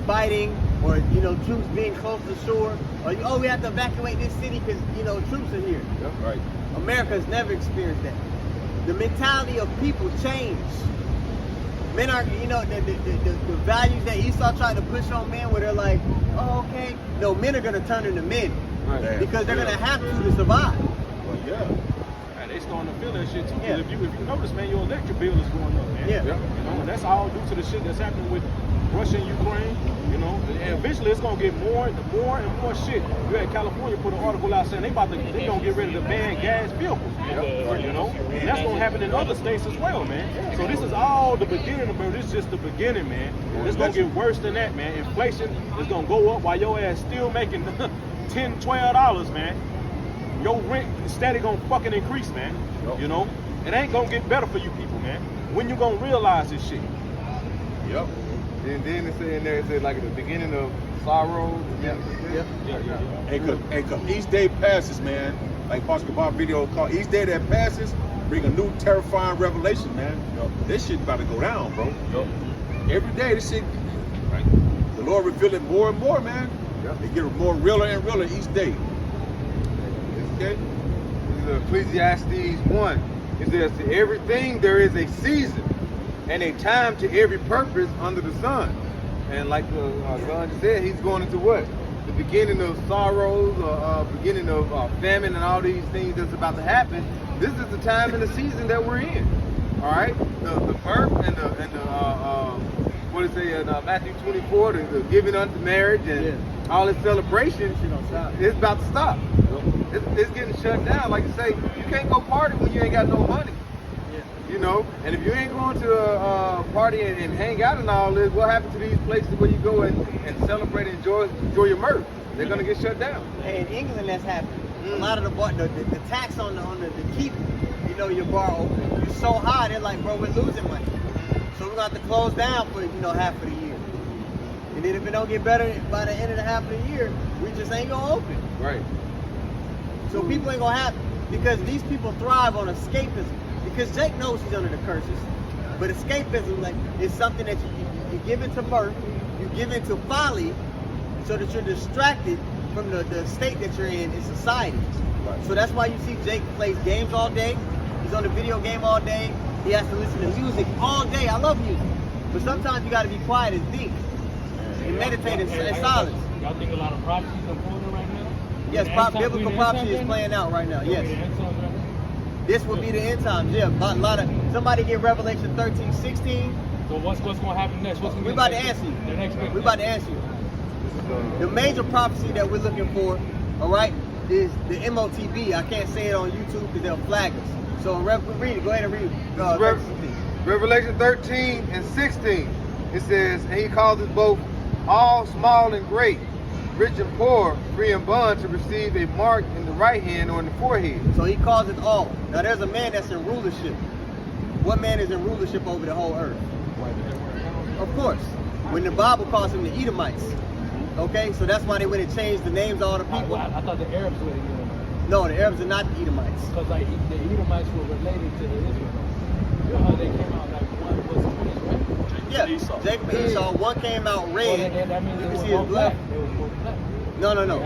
Fighting, or, you know, troops being close to shore, or, oh, we have to evacuate this city because, you know, troops are here. Yep, right. America's never experienced that. The mentality of people changed. Men are, you know, the values that Esau tried to push on men where they're like, oh, okay. No, men are going to turn into men. Right. Because they're going to have to survive. Well, yeah. And they starting to feel that shit too. Yeah. If you notice, man, your electric bill is going up, man. Yeah. You know, and that's all due to the shit that's happening with Russia and Ukraine. You know, and eventually it's gonna get more and more shit. You had California put an article out saying they gonna get rid of the ban gas vehicles. You know, and that's gonna happen in other states as well, man. So this is all the beginning, bro. This is just the beginning, man. It's gonna get worse than that, man. Inflation is gonna go up while your ass still making $10, $12, man. Your rent is steady gonna fucking increase, man. You know, it ain't gonna get better for you people, man. When you gonna realize this shit? Yep. And then it said in there, it said like at the beginning of sorrow. Yeah. Hey, cause each day passes, man. Like Pastor Bob video called, each day that passes bring a new terrifying revelation, man. This shit about to go down, bro. Every day this shit, right? The Lord reveal it more and more, man. They get more realer and realer each day. Okay? This is Ecclesiastes 1. It says, to everything there is a season and a time to every purpose under the sun. And like John just said, he's going into what? The beginning of sorrows, beginning of famine and all these things that's about to happen. This is the time and the season that we're in. All right? The birth and the what is it in Matthew 24, the giving unto marriage and all this celebration, it's about to stop. It's getting shut down. Like you say, you can't go party when you ain't got no money. You know, and if you ain't going to a party and hang out and all this, what happens to these places where you go and celebrate and enjoy your mirth? They're gonna get shut down. Hey, in England, that's happening. A lot of the tax on the keep, you know, your bar open is so high. They're like, bro, we're losing money, so we're gonna have to close down for half of the year. And then if it don't get better by the end of the half of the year, we just ain't gonna open. Right. So people ain't gonna have, because these people thrive on escapism. Because Jake knows he's under the curses, but escapism like is something that you give into mirth, you give into folly, so that you're distracted from the state that you're in society. Right. So that's why you see Jake plays games all day. He's on the video game all day. He has to listen to music all day. I love music, but sometimes you got to be quiet and think and meditate in silence. Y'all think a lot of prophecies unfolding right now? Yes, biblical prophecy is playing out right now. Yes. This will be the end times. Yeah, a lot of somebody get Revelation 13, 16. So what's going to happen next? We're about to answer you. We're about to answer you. The major prophecy that we're looking for, all right, is the MOTB. I can't say it on YouTube because they'll flag us. So read it. Go ahead and read it. Revelation 13 and 16. It says, and he causes both all small and great, rich and poor, free and bond, to receive a mark in the right hand or in the forehead. So he calls it all. Now there's a man that's in rulership. What man is in rulership over the whole earth? Of course. When the Bible calls him the Edomites. Okay, so that's why they went and changed the names of all the people. I thought the Arabs were the Edomites. No, the Arabs are not the Edomites. Because like the Edomites were related to the Israelites. You know how they came out like one was Spanish, right? Yeah, Jacob and Esau. One came out red. Well, that means you they can were see his both blood. black. They were both black. No.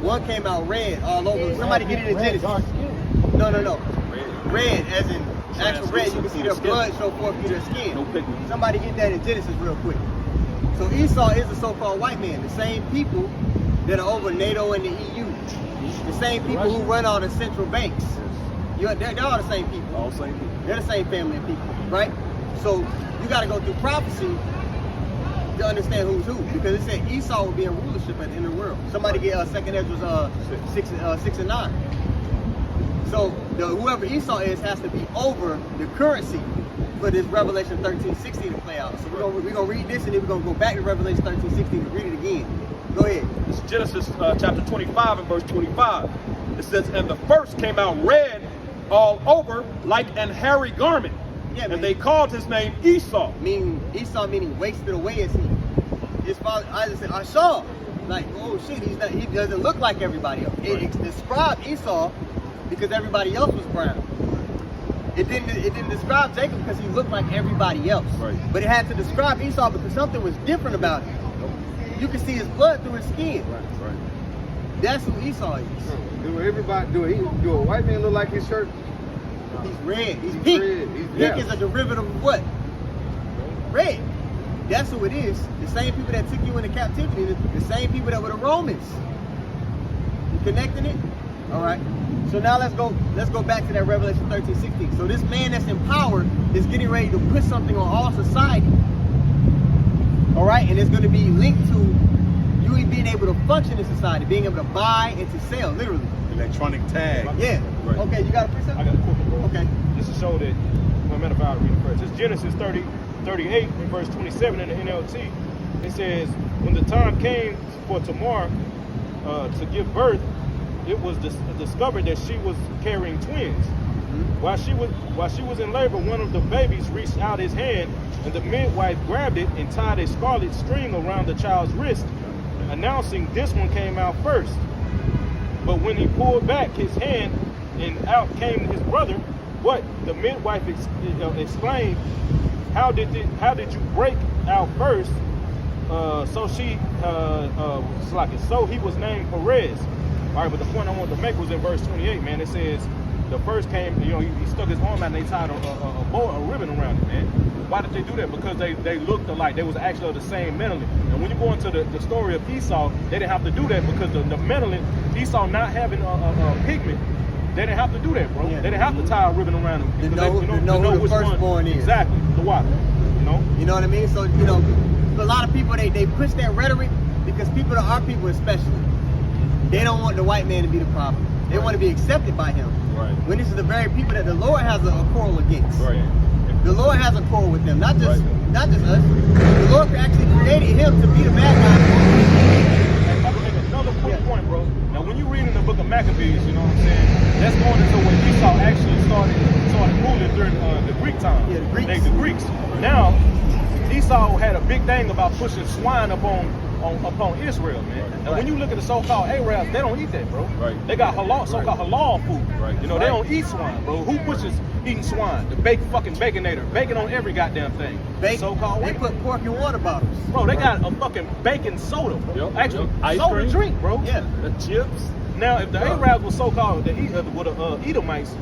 One came out red all over. Somebody get it in Genesis. Dark skin. No. Red as in actual red. You can see their blood show forth through their skin. No pigment. Somebody get that in Genesis real quick. So Esau is the so-called white man, the same people that are over NATO and the EU, the same people who run all the central banks. They're all the same people. All same people. They're the same family of people, right? So you got to go through prophecy to understand who's who, because it said Esau will be in rulership at the end of the world. Somebody get 2nd Ezra 6 and 9. So whoever Esau is has to be over the currency for this Revelation 13, 16 to play out. So we're gonna read this and then we're gonna go back to Revelation 13, 16 and read it again. Go ahead. This is Genesis chapter 25 and verse 25. It says, and the first came out red all over like an hairy garment. Yeah, and man. they called his name Esau. Esau meaning wasted away is he. His father, I just said, I saw. Like, oh shit, he doesn't look like everybody else. It described Esau because everybody else was brown. It didn't describe Jacob because he looked like everybody else. Right. But it had to describe Esau because something was different about him. You can see his blood through his skin. Right. That's who Esau is. Do a white man look like his shirt? He's red. He's pink. Red. Pink is a derivative of what? Red. That's who it is. The same people that took you into captivity, the same people that were the Romans. You connecting it? All right. So now let's go back to that Revelation 13, 16. So this man that's in power is getting ready to put something on all society. All right, and it's going to be linked to you being able to function in society, being able to buy and to sell, literally. Electronic tag. Yeah. Right. Okay, you got a precept? I got a quick one, bro. Okay. Just to show that, well, matter of fact, I'll read it first. It's Genesis 38 and verse 27 in the NLT. It says, when the time came for Tamar to give birth, it was discovered that she was carrying twins. While she was in labor, one of the babies reached out his hand, and the midwife grabbed it and tied a scarlet string around the child's wrist, announcing this one came out first. But when he pulled back his hand and out came his brother, what? The midwife exclaimed, how did you break out first? So he was named Perez. All right, but the point I wanted to make was in verse 28, man. It says the first came, he stuck his arm out and they tied a ribbon around it, man. Why did they do that? Because they looked alike. They was actually the same melanin. And when you go into the story of Esau, they didn't have to do that because the melanin, Esau not having a pigment, they didn't have to do that, bro. Yeah. They didn't have to tie a ribbon around him. To know who the firstborn is. Exactly, the water, You know what I mean? So, a lot of people, they push that rhetoric because our people especially, they don't want the white man to be the problem. They want to be accepted by him. Right. When this is the very people that the Lord has a quarrel against. Right. The Lord has a quarrel with them, not just us. The Lord actually created him to be the bad guy. I'll make another quick point, bro. Now, when you read in the book of Maccabees, you know what I'm saying? That's going into when Esau actually started ruling during the Greek time. Yeah, the Greeks. The Greeks. Now, Esau had a big thing about pushing swine up on upon Israel, man. And when you look at the so-called Arabs, they don't eat that, bro. Right. They got halal, so-called halal food. Right. You know, they don't eat swine, bro. Who pushes eating swine? The fucking baconator. Bacon on every goddamn thing. Bacon. So-called They put pork in water bottles. Bro, they got a fucking bacon soda, bro. Yep, Actually, yep. Ice soda cream. drink, bro. Yeah. The chips. Now, if the Arabs were so-called Edomites,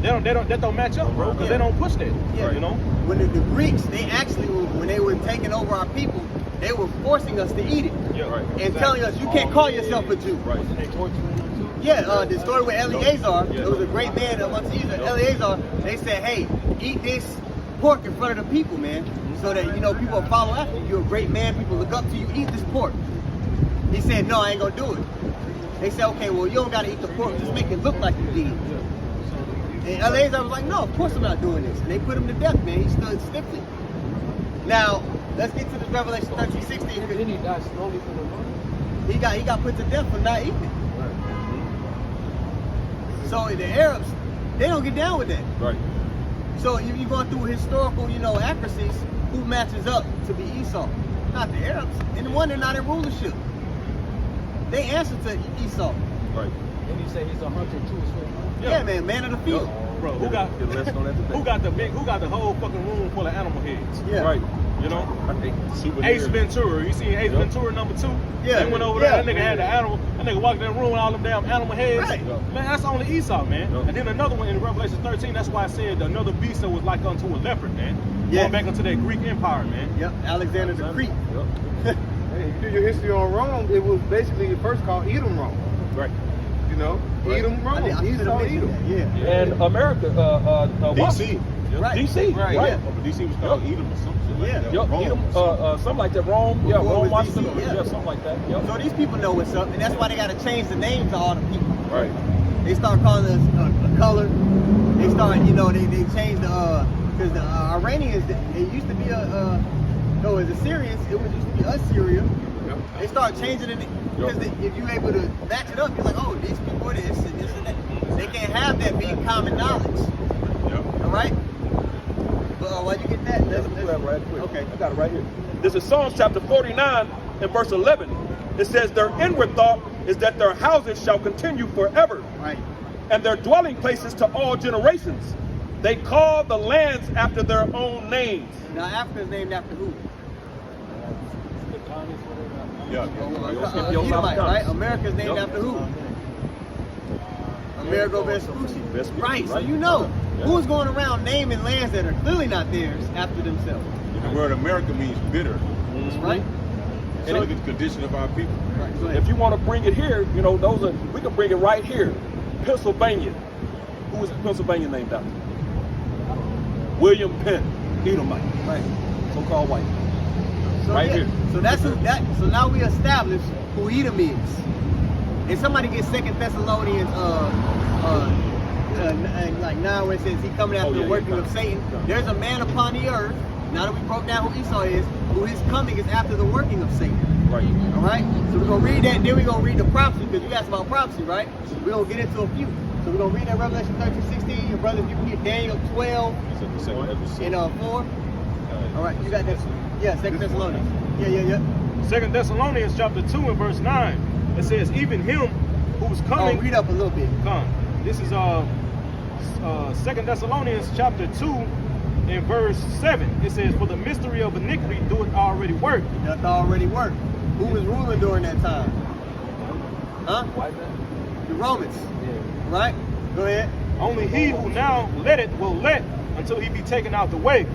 that don't match up, bro, because they don't push that. Yeah. You know. When the Greeks, they actually, when they were taking over our people, they were forcing us to eat it Yeah. Right. and telling us you can't call yourself a Jew. Right. They torturing them too. Yeah, the story with Eleazar, Yeah. it was a great man amongst Israel. Eleazar, they said, hey, eat this pork in front of the people, man, so that, you know, people will follow after you. You're a great man, people look up to you, eat this pork. He said, no, I ain't gonna do it. They said, okay, well, you don't gotta eat the pork, just make it look like you did. And Eleazar was like, no, of course I'm not doing this. And they put him to death, man. He stood stiffly. Now, let's get to this Revelation 13:16. And then he died slowly for the Lord. He got put to death for not eating it. So the Arabs, they don't get down with that. Right. So you're going through historical, you know, accuracies. Who matches up to be Esau? Not the Arabs. And the one they're not in rulership. They answer to Esau. Right. Then he said he's a hunter too, so Yeah, man of the field. Bro, who got Get a lesson on that today. who got the whole fucking room full of animal heads? Yeah. Right. You know? I think super Ace Ventura. You seen Ace Ventura #2? Yeah. They went over Yeah. there, that nigga had the animal, that nigga walked in the room with all them damn animal heads. Right. Man, that's only Esau, man. Yeah. And then another one in Revelation 13, that's why I said another beast that was like unto a leopard, man. Yeah. Going back into that Greek empire, man. Yep, Alexander the Greek. Yep. Hey, if you do your history on Rome, it was basically first called Edom Rome. Right. You know, Right. Edom I Rome. should have Esau mentioned Edom. that. Yeah. And America, DC. Right. DC, Right. right. Yeah. Oh, but DC was called Edom or something like Yeah. that. Yep, Rome Edom, or something. something like that. Rome, yeah, Before it Rome, was Washington, DC, yeah. something like that. Yep. So these people know what's up, and that's why they got to change the names of all the people. Right. They start calling us a color. They start, you know, they changed the, because the Iranians, it used to be no, it was the Syrians, it was used to be Assyria. Yep. They start changing it, because if you're able to match it up, you're like, oh, these people are this and this and that. They can't have that being common knowledge. Yep. All right? But while you get that, Let me grab it right quick. Okay. I got it right here. This is Psalms chapter 49 and verse 11. It says, their inward thought is that their houses shall continue forever, Right. and their dwelling places to all generations. They call the lands after their own names. Now, Africa is named after who? the Thomas, whatever. Yeah. Edomite, right? America is named after who? Amerigo Vespucci. Vespucci, Right, so right. you know Yeah. who's going around naming lands that are clearly not theirs after themselves. The word America means bitter. Right? And look at the condition of our people. Right, go ahead. If you want to bring it here, you know, we can bring it right here. Pennsylvania. Who is Pennsylvania named after? William Penn, Edomite, Right. so-called white. So, Right here. So that's so now we establish who Edom is. And somebody gets 2 Thessalonians like 9 where it says he coming after Oh, yeah, the working yeah. of Satan. There's a man upon the earth, now that we broke down who Esau is, who his coming is after the working of Satan. Right. All right? So we're going to read that, then we're going to read the prophecy, because you asked about prophecy, right? We're going to get into a few. So we're going to read that Revelation 13:16. Your brothers, you can get Daniel 12 It's in the second episode. and 4. All right, you got that? Yeah, 2 Thessalonians. Yeah. 2 Thessalonians chapter 2 and verse 9. It says, even him who's Oh, coming. read up a little bit. Come. This is 2 Thessalonians chapter 2 and verse 7. It says, for the mystery of iniquity doeth already work. That already worked. Who was ruling during that time? Huh? White man? The Romans, Yeah. right? Go ahead. Only he who now let it will let until he be taken out the way.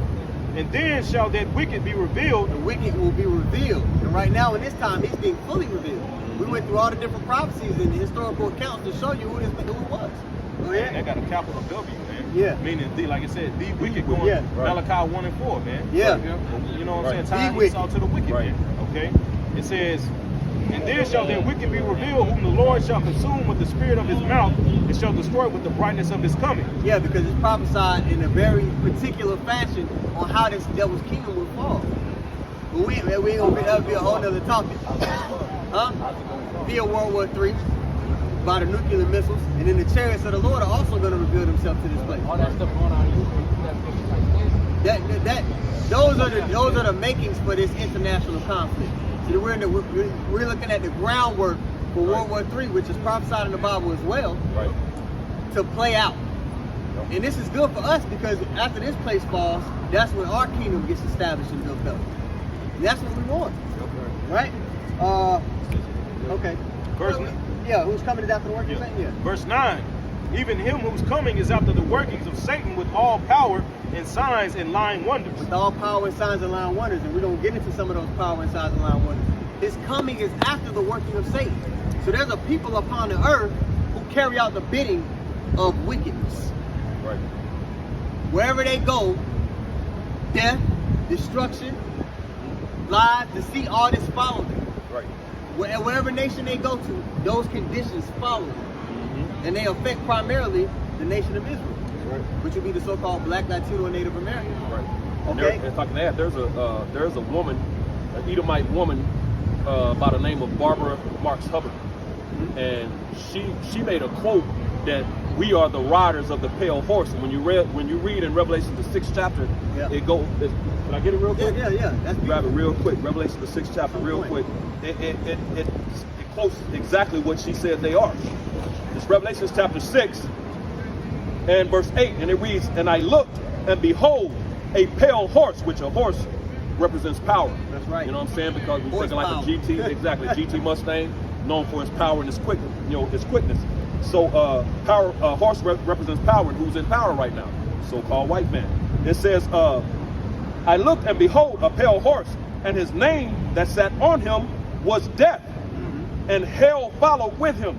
And then shall that wicked be revealed. The wicked will be revealed. And right now, in this time, he's being fully revealed. We went through all the different prophecies and the historical accounts to show you who it was. Go Man, ahead. that got a capital W, man. Yeah. Meaning, like I said, the wicked going Yeah. Malachi 1 and 4, man. Yeah. You know what Right. I'm saying? The Tying Esau wicked. to the wicked, Right. man. Okay? It says, and then shall that wicked be revealed, whom the Lord shall consume with the spirit of his mouth, and shall destroy with the brightness of his coming. Yeah, because it's prophesied in a very particular fashion on how this devil's kingdom will fall. But we ain't gonna be, that'll be a whole nother topic. Huh? Be a World War III by the nuclear missiles, and then the chariots of the Lord are also going to reveal themselves to this place. All that stuff going on in Ukraine, that picture like this. Those are the makings for this international conflict. So we're looking at the groundwork for World War III, which is prophesied in the Bible as well, Right. to play out. And this is good for us because after this place falls, that's when our kingdom gets established and built up. And that's what we want, right? Okay. Yeah, who's coming is after the working Satan? Yeah. Verse 9. Even him who's coming is after the workings of Satan with all power and signs and lying wonders. With all power and signs and lying wonders, and we're going to get into some of those power and signs and lying wonders. His coming is after the working of Satan. So there's a people upon the earth who carry out the bidding of wickedness. Right. Wherever they go, death, destruction, lies, deceit, all this follow them. Right. Wherever nation they go to, those conditions follow them. And they affect primarily the nation of Israel, Right. which would be the so-called Black, Latino, and Native Americans. Right. And Okay. if I can add, there's a woman, an Edomite woman, by the name of Barbara Marks Hubbard, and she made a quote that we are the riders of the pale horse. And when you read in Revelation the 6th chapter, it goes. Can I get it real quick? Yeah. That's Grab it real quick. Revelation the 6th chapter, real quick. It quotes exactly what she said they are. It's Revelation chapter 6 and verse 8, and it reads, "And I looked, and behold, a pale horse," which a horse represents power. That's right. You know what I'm saying? Because we're Horse thinking like power. a GT, exactly, GT Mustang, known for its power and its quickness. So horse represents power, and who's in power right now? So-called white man. It says, "I looked, and behold, a pale horse, and his name that sat on him was Death, and hell followed with him."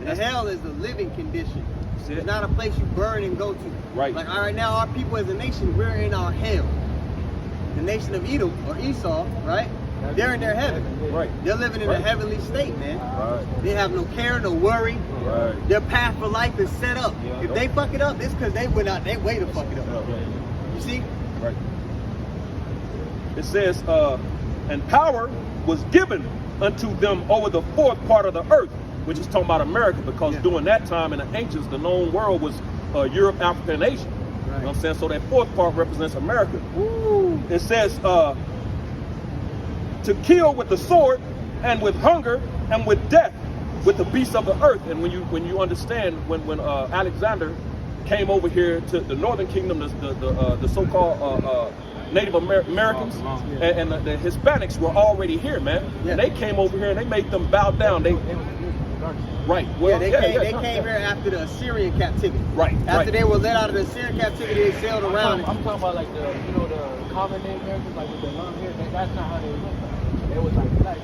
And hell is the living condition. That's it. It's not a place you burn and go to. Right. Like right now, our people as a nation, we're in our hell. The nation of Edom or Esau, right? They're in their heaven. Right. They're living in a heavenly state, man. Right. They have no care, no worry. Right. Their path for life is set up. Yeah. If they fuck it up, it's because they went out their way to fuck it up. You see? Right. It says, "And power was given unto them over the fourth part of the earth," which is talking about America, because during that time in the ancients, the known world was Europe, Africa, and Asia. You know what I'm saying? So that fourth part represents America. Woo. It says, "To kill with the sword, and with hunger, and with death, with the beasts of the earth." And when you understand when Alexander came over here to the northern kingdom, the so-called Native Americans and the Hispanics were already here, man. Yeah. And they came over here and they made them bow down. Right. Well, They came here after the Assyrian captivity. Right. After they were let out of the Assyrian captivity, they sailed around. I'm talking about like the common name Americans, like with the long hair. That's not how they look like. They was like black.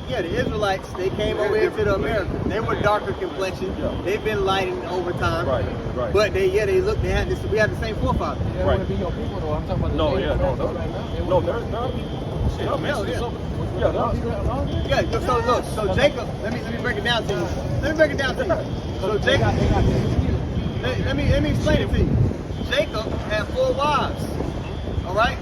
Yeah, the Israelites, they came over here to the Americas. They were darker complexion. Yeah. They've been lightened over time. Right. But we had the same forefathers. They don't want to be your people though. I'm talking about the Native Americans right now. No, there are Yeah, so look, so Jacob, let me break it down to you. So Jacob, let me explain it to you. Jacob had 4 wives. All right?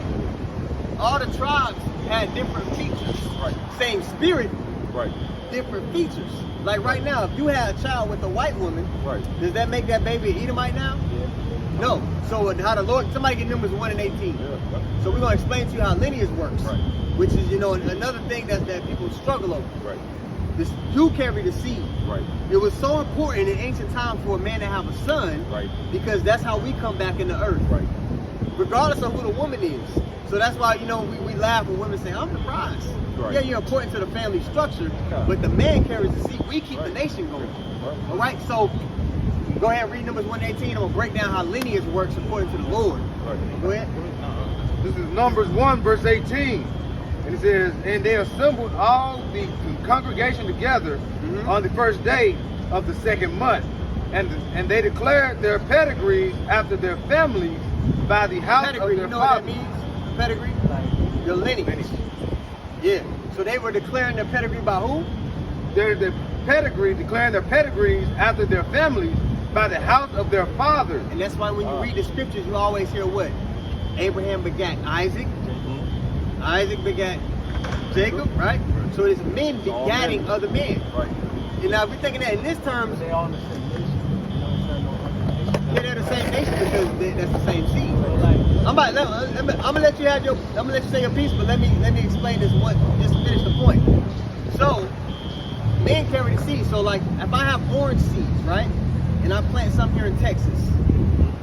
All the tribes had different features. Right. Same spirit, Right. different features. Like right now, if you had a child with a white woman, Right. does that make that baby an Edomite now? No. So how the Lord, somebody get Numbers 1 and 18. Yeah. So we're going to explain to you how lineage works. Right. Which is, another thing that people struggle over. Right. You carry the seed. Right. It was so important in ancient times for a man to have a son, Right. because that's how we come back in the earth. Right. Regardless of who the woman is. So that's why, we laugh when women say, "I'm the prize." Right. Yeah, you're important to the family structure, Yeah. but the man carries the seed. We keep the Right. nation going. Right. All right, so go ahead and read Numbers 1:18. I'm going to break down how lineage works according to the Lord. Right. Go ahead. This is Numbers 1, verse 18. And it says, "And they assembled all the congregation together on the first day of the second month. And they declared their pedigrees after their families by the house Pedigree, of their you know what that fathers." means? Pedigree? Your lineage. Yeah. So they were declaring their pedigree by who? Declaring their pedigrees after their families by the house of their fathers. And that's why when you read the scriptures, you always hear what? Abraham begat Isaac. Isaac begat Jacob, right? So it's men begatting other men. Right. And now if we're thinking that in this terms, They all in the same nation. You know what I'm saying? No other nation. Yeah, they're the same nation because that's the same seed. I'm gonna let you have your. I'm gonna let you say your piece, but let me explain this one. Just to finish the point. So, men carry the seed. So, like, if I have orange seeds, right, and I plant some here in Texas,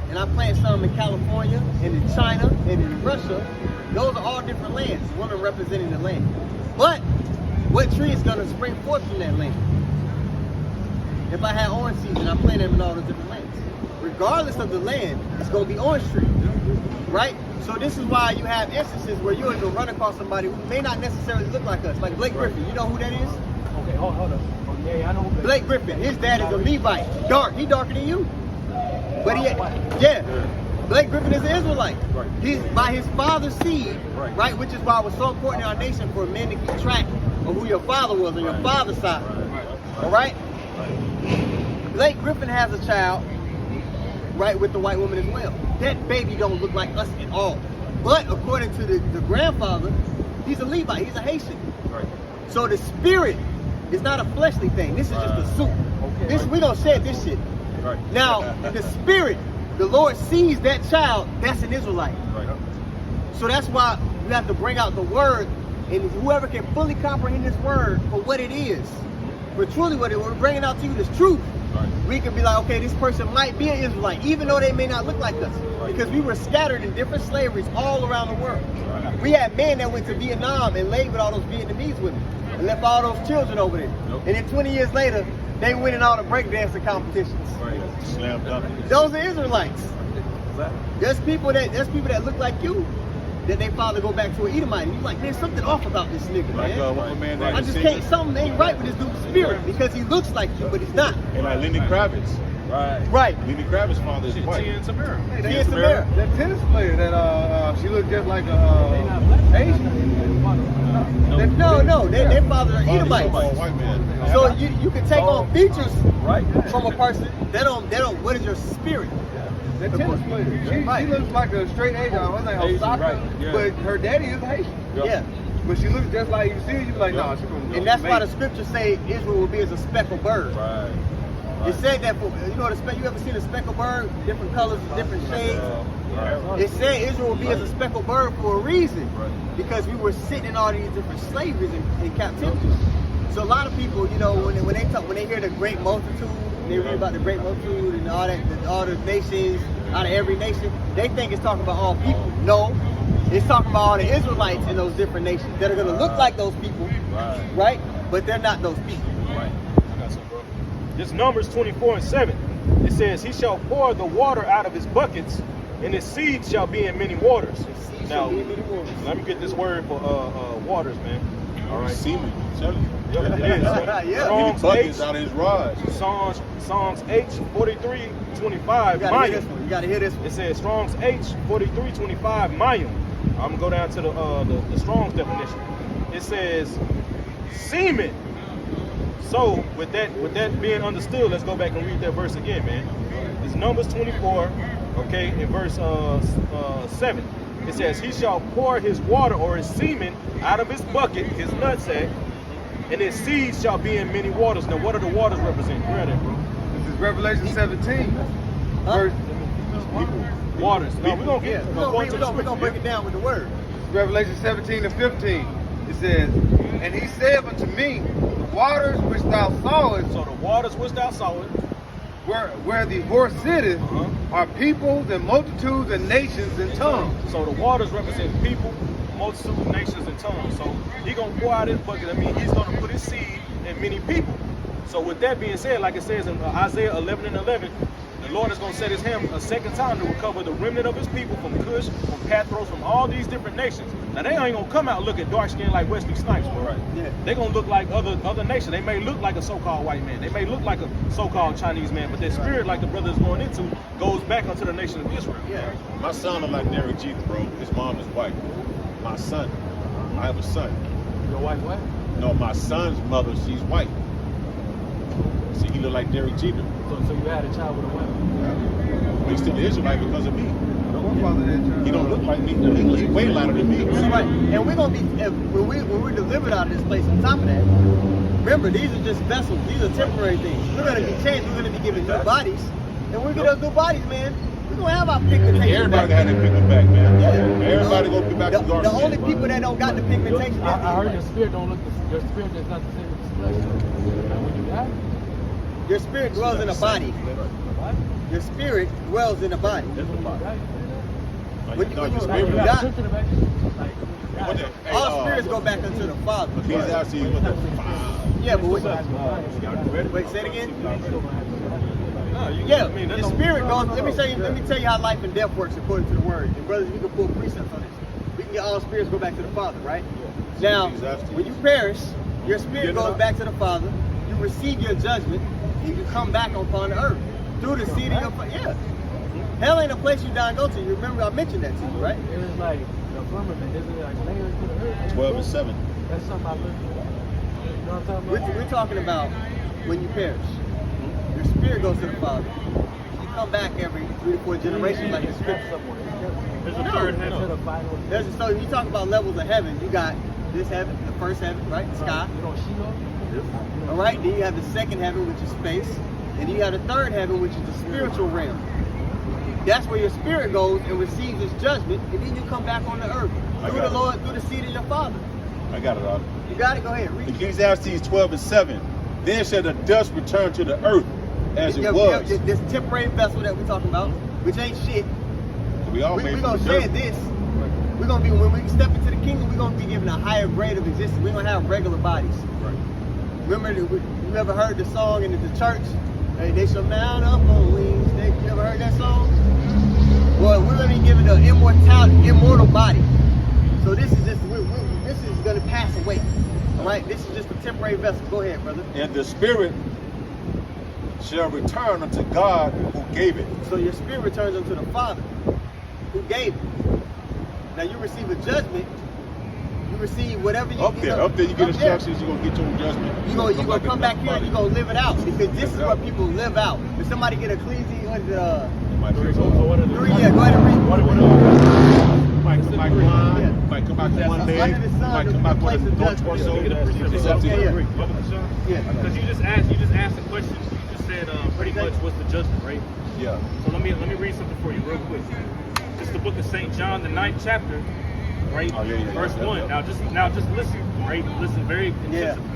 and I plant some in California, and in China, and in Russia, those are all different lands. Women representing the land. But what tree is gonna spring forth from that land? If I had orange seeds and I plant them in all the different lands, regardless of the land, it's gonna be orange tree, right? So this is why you have instances where you're gonna run across somebody who may not necessarily look like us, like Blake Griffin. You know who that is? Okay, hold up. Oh, yeah, I know who Blake Griffin. His dad is a Levite. Dark. He darker than you. But yeah. Blake Griffin is an Israelite. Right. He's by his father's seed, Right. right? Which is why it was so important in our nation for men to keep track of who your father was on your father's side. All right? Blake Griffin has a child, right, with the white woman as well. That baby don't look like us at all. But according to the grandfather, he's a Levite. He's a Haitian. Right. So the spirit is not a fleshly thing. This is just a suit. Okay. We gonna shed this shit. Right. Now, the spirit, the Lord sees that child, that's an Israelite. Right. So that's why you have to bring out the word, and whoever can fully comprehend this word for what it is, for truly what we're bringing out to you is truth. Right. We can be like, okay, this person might be an Israelite, even though they may not look like us, Right. because we were scattered in different slaveries all around the world. Right. We had men that went to Vietnam and laid with all those Vietnamese women and left all those children over there. Nope. And then 20 years later, they win in all the breakdancing competitions. Right. Slam dunk. Those are Israelites. Exactly. There's people that look like you, that they father go back to an Edomite. And you're like, there's something off about this nigga, Like man. one man that I just can't, something ain't right with this dude's spirit because he looks like you, but he's not. And like Lenny Kravitz. Right. Right. Lenny Kravitz's father is white. Tia and Tamara. Hey, Tia and Tamara. that tennis player that she looked just like They not black. Asian. No, their fathers are Oh, Edomites. white man. So you can take on features Right. from a person. They don't. What is your spirit? That tennis player. She looks like a straight Asian. I was like Asian, Osaka, right, yeah. but her daddy is Haitian. Yeah. But she looks just like you see it, you be like, nah, she from And that's why the Jamaica. scriptures say Israel will be as a speckled bird. Right. It said that for, you know, you ever seen a speckled bird? Different colors, different shades. Right. It said Israel will be as a speckled bird for a reason. Right. Because we were sitting in all these different slaveries in captivity. So a lot of people, you know, when they hear the great multitude, and they read about the great multitude and all the nations, out of every nation, they think it's talking about all people. No, it's talking about all the Israelites in those different nations that are going to look like those people, right? But they're not those people. Right. I got some, bro. This Numbers 24:7. It says, "He shall pour the water out of his buckets, and his seed shall be in many waters." Now, let me get this word for waters, man. All right. Seaman. Tell you. Yep, it is. Yeah. Strong's Buckets H, out of his rods. Songs H 43:25. You gotta hear this one. You gotta hear this one. It says Strong's H 43:25 Mayim. I'm gonna go down to the Strong's definition. It says semen. So with that being understood, let's go back and read that verse again, man. It's Numbers 24, okay, in verse 7. It says, "He shall pour his water or his semen out of his bucket, his nutsack, and his seed shall be in many waters." Now, what do the waters represent? Where are they, bro? This is Revelation 17. Huh? Verse, Waters. No, we're gonna get We're gonna break it down with the word. Revelation 17 and 15. It says, "And he said unto me, the waters which thou sawest, So the waters which thou sawest, where the horse sitteth, Uh-huh. are peoples and multitudes and nations and tongues." so the waters represent people, multitude, nations, and tongues. So he gonna pour out his bucket. I mean, he's gonna put his seed in many people. So with that being said, like it says in Isaiah 11 and 11, the Lord is gonna set his hand a second time to recover the remnant of his people from Cush, from Pathros, from all these different nations. Now they ain't gonna come out looking dark skinned like Wesley Snipes, bro. Right. Yeah. They're gonna look like other nations. They may look like a so-called white man. They may look like a so-called Chinese man, but their spirit, like the brother is going into, goes back onto the nation of Israel. Yeah. My son look like Derek Jeter, bro. His mom is white. My son. I have a son. Your wife what? No, my son's mother, she's white. See, he look like Derek Jeter. So you had a child with a woman. But he's still an Israelite because of me. My father did church. He don't look like me. He looks way lighter than me. That's right. And we're gonna be when we're delivered out of this place. On top of that, remember these are just vessels. These are temporary things. We're gonna be changed. We're gonna be given new bodies. And when we get those new bodies, man, we're gonna have our pigmentation. Everybody back. had to pick it back, man. Yeah. Everybody gonna be back to The dark only skin. people that don't got the pigmentation. I heard your spirit don't look. Your spirit is not the same as the flesh. When you die, Your spirit dwells in a body. what? Your spirit dwells in a body. When you die, When you No, your like, spirit you die, got scripture about you. Like, What the- hey, all spirits go back unto the Father. Ecclesiastes, what the Yeah, but wait, say it again. Yeah, the spirit goes. Let me tell you how life and death works according to the word. And brothers, we can pull precepts on this. We can get all spirits go back to the Father, right? Now, when you perish, your spirit goes back to the Father. You receive your judgment, and you come back upon the earth through the seed of your. Yeah, hell ain't a place you die and go to. You remember I mentioned that to you, right? it was like the firmament, isn't it? Like layers to the earth. 12 and 7. That's something I looked at. You know what I'm talking about? We're talking about when you perish. Your spirit goes to the Father. You come back every 3 to 4 generations, like the scripture. There's a No. third To heaven. the final. So you talk about levels of heaven. You got this heaven, the first heaven, right? The sky. You know, Shiloh. All right. Then you have the second heaven, which is space, and then you have the third heaven, which is the spiritual realm. That's where your spirit goes and receives its judgment, and then you come back on the earth through the Lord, through the seed of your Father. I got it all. You got it. Go ahead. Read. Ecclesiastes 12 and 7. Then shall the dust return to the earth as it was. This temporary vessel that we're talking about, which ain't shit. We all We're made gonna from the shed dirt. this. We're gonna be when we step into the kingdom. We're gonna be given a higher grade of existence. We're gonna have regular bodies. Right. Remember, you ever heard the song in the church? Hey, they shall mount up on wings. You ever heard that song? Well, we're gonna be given an immortal body. So this is just this is gonna pass away. All right, this is just a temporary vessel. Go ahead, brother. And the spirit shall return unto God who gave it. So your spirit returns unto the Father who gave it. Now you receive a judgment. You receive whatever you Up there you get up there. instructions, you're going to get your judgment. You gonna come back here and you gonna live it out because this is Live it what out. people live out. If somebody get Ecclesiastes, what is it? Might be So what are the 3, yeah, go ahead and read. might come back blind, might come back Yes, one leg, under the sun, might the come back with place a of torch judgment. torso. It's up to Yeah, you. yeah. Yeah. Because you just asked the question. You just said pretty much what's the judgment, right? Yeah. So let me read something for you real quick. Just the book of St. John, the 9th chapter, right? Oh, yeah, Verse 1. yeah. Now just listen, right? Listen very Yeah. intensively.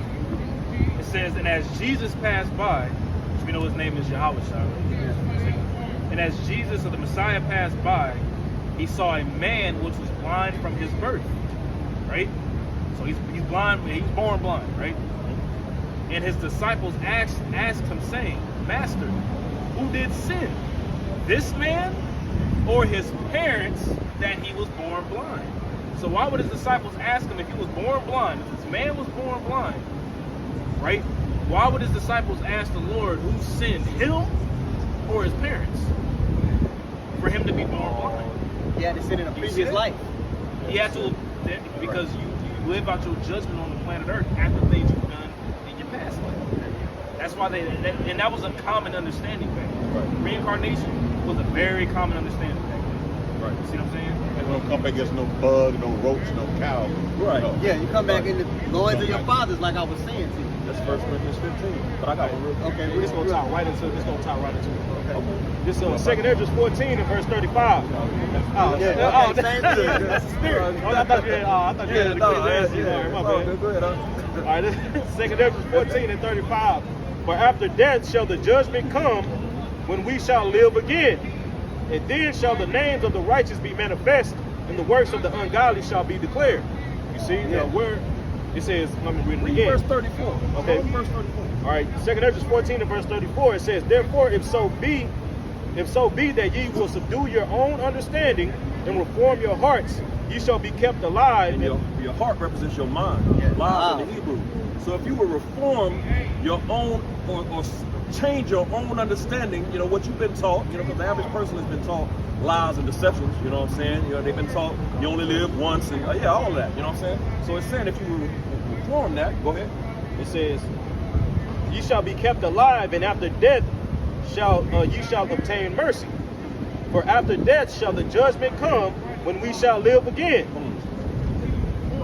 It says, and as Jesus passed by, which we know his name is Yahweh Shai, right? And as Jesus or the Messiah passed by, he saw a man which was blind from his birth, right? So he's blind, he's born blind, right? And his disciples asked him, saying, Master, who did sin, this man or his parents, that he was born blind? So why would his disciples ask him if he was born blind, if this man was born blind, right? Why would his disciples ask the Lord who sinned, him or his parents, for him to be born blind? He had to sin in a previous life. He had to, because you live out your judgment on the planet Earth after things you've done in your past life. That's why and that was a common understanding back then. Right. Reincarnation was a very common understanding back then. Right. You see what I'm saying? And don't come back against no bug, no roach, no cow. Right. No. Yeah, you come back in the loins of your fathers, like I was saying to you. That's 1 Corinthians 15. But I got one real quick. Okay, This gonna tie right into it. This 2nd Ezra 14 and verse 35. Yeah, okay, same thing. That's the spirit. I thought you had Ecclesiastes. My bad. Go ahead, All right, this 2nd Ezra 14 and 35. For after death shall the judgment come, when we shall live again. And then shall the names of the righteous be manifest, and the works of the ungodly shall be declared. You see, where it says, let me read it again. Verse 34. Okay. Verse 34. All right, 2nd Ezra 14 and verse 34, it says, therefore, if so be that ye will subdue your own understanding and reform your hearts, ye shall be kept alive. Your heart represents your mind. Yeah. Live in the Hebrew. So if you will reform your own or change your own understanding, you know, what you've been taught, you know, because the average person has been taught lies and deceptions, you know what I'm saying? You know, they've been taught you only live once and all of that, you know what I'm saying? So it's saying if you will reform that, go ahead. It says, ye shall be kept alive, and after death ye shall obtain mercy. For after death shall the judgment come, when we shall live again.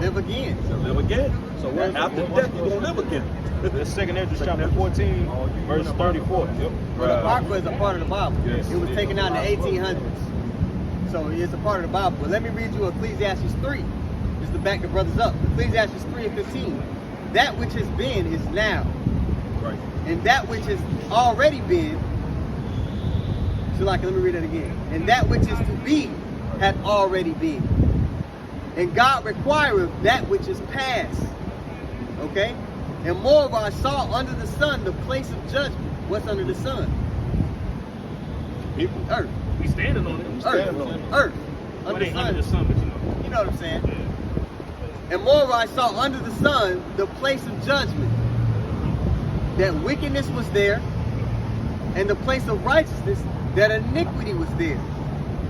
live again. To live again. So after death, you're going to live again. That's 2 Ezra chapter 14, verse 34. Yep. Well, the Apocrypha is a part of the Bible. Yes. It was taken out in the 1800s. So it's a part of the Bible. But let me read you Ecclesiastes 3. Just to back the brothers up. Ecclesiastes 3:15. That which has been is now. Right. And that which has already been, so like, let me read it again. And that which is to be hath already been. And God requireth that which is past. Okay? And moreover, I saw under the sun the place of judgment. What's under the sun? People. Earth. We standing on it. Earth. Well, it ain't under the sun, but you know. You know what I'm saying? And moreover, I saw under the sun the place of judgment. That wickedness was there, and the place of righteousness, that iniquity was there.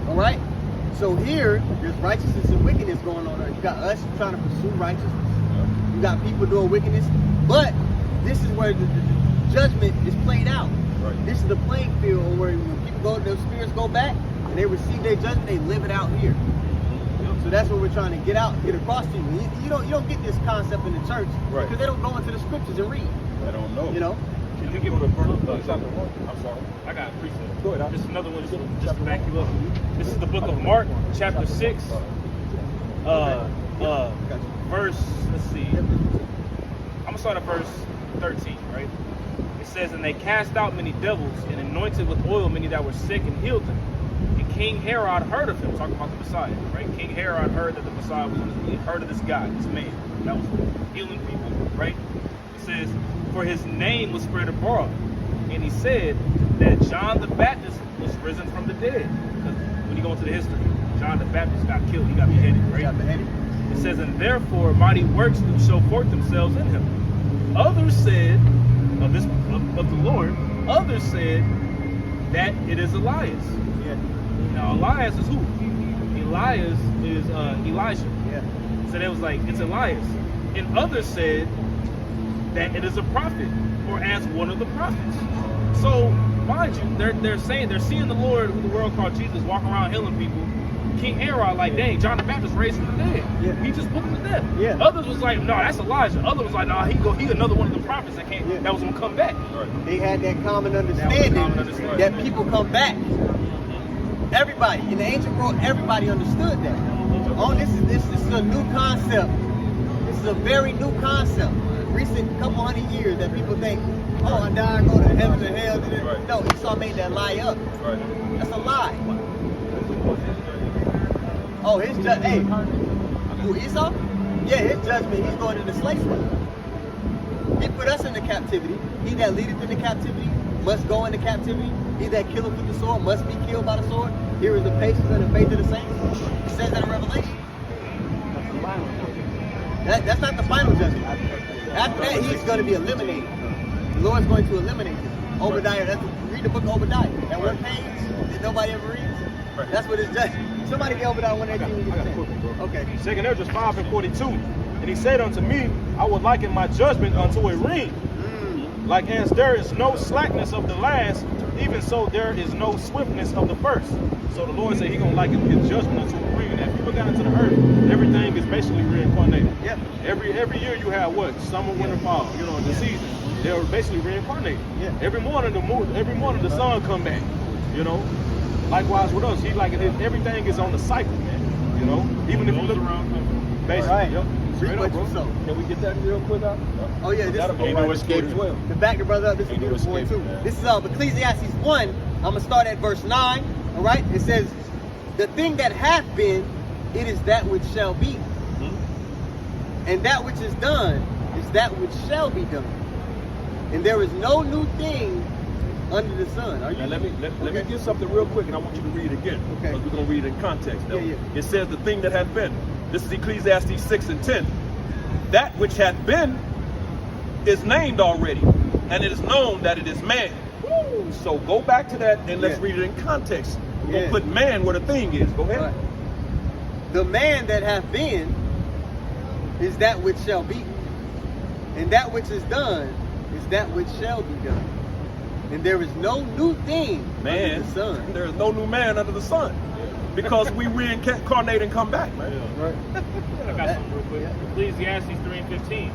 All right? So here, there's righteousness and wickedness going on. You got us trying to pursue righteousness. You got people doing wickedness. But this is where the judgment is played out. Right. This is the playing field where when people go, their spirits go back, and they receive their judgment, they live it out here. So that's what we're trying to get across to you. You don't get this concept in the church, Right. because they don't go into the scriptures and read. I don't know. You know? Can you give me chapter 1? I'm sorry. I got a precept. Go ahead. Just another one just to back you up. This is the book of Mark, chapter 6. Verse, let's see. I'm going to start at verse 13, right? It says, and they cast out many devils and anointed with oil many that were sick and healed them. And King Herod heard of him, talking about the Messiah, right? King Herod heard that the Messiah was, he heard of this guy, this man, that was healing people, right? It says, for his name was spread abroad. And he said that John the Baptist was risen from the dead. Because when you go into the history, John the Baptist got killed, he got beheaded, right? Got beheaded. It says, and therefore mighty works do show forth themselves in him. Others said, of the Lord, others said that it is Elias. Yeah. Now Elias is who? Elias is Elijah. Yeah. So they was like, it's Elias. And others said that it is a prophet, or as one of the prophets. So, mind you, they're saying, they're seeing the Lord, who the world called Jesus, walk around healing people. King Herod, like, dang, John the Baptist raised from the dead. Yeah. He just put him to death. Yeah. Others was like, no, that's Elijah. Others was like, no, he another one of the prophets that came, that was gonna come back. Right. They had that common understanding that people come back. Everybody in the ancient world, everybody understood that. Oh, this is a new concept. This is a very new concept. Recent couple hundred years that people think, oh, I die, I go to heaven and hell. Right. No, Esau made that lie up. Right. That's a lie. Oh, his judgment. Hey, who, Esau? Yeah, his judgment. He's going into slavery. He put us into captivity. He that leadeth into captivity must go into captivity. He that killeth with the sword must be killed by the sword. Here is the patience and the faith of the saints. It says that in Revelation. That's not the final judgment. After that, he's going to be eliminated. The Lord's going to eliminate him. Obadiah, read the book of Obadiah. That one page that nobody ever reads. That's what it's judgment. Somebody get Obadiah 118. Okay. 2 Ezra 5:42. And he said unto me, I would liken my judgment unto a ring. Like as there is no slackness of the last, even so there is no swiftness of the first. So the Lord said He's gonna liken His judgment unto a ring. And if people got into the earth, everything is basically reincarnated. Yeah. Every year you have what? Summer, winter, fall. You know, the season. They're basically reincarnated. Yeah. Every morning the sun come back. You know. Likewise with us, He like everything is on the cycle, man. You know, even if you look around, basically. Right. Yep. Straight up, bro. So. Can we get that real quick out? Oh yeah, this That'll go Ain't right no into escape. it as well. to back your brother up. This is a Ain't no beautiful one escape, too. man. This is Ecclesiastes 1. I'm gonna start at verse 9. All right. It says, "The thing that hath been, it is that which shall be, and that which is done is that which shall be done. And there is no new thing under the sun." Are you? Now let me Okay. get something real quick, and I want you to read it again. Okay. Because we're going to read it in context. Now. Yeah. It says the thing that hath been. This is Ecclesiastes 6:10. That which hath been is named already, and it is known that it is man. Woo! So go back to that and let's Yeah. read it in context. We're Yeah. going to put man where the thing is. Go ahead. Right. The man that hath been is that which shall be, and that which is done is that which shall be done. And there is no new thing Man, under the sun. there is no new man under the sun. because we reincarnate and come back, man. Right. I got something real quick. Ecclesiastes 3:15.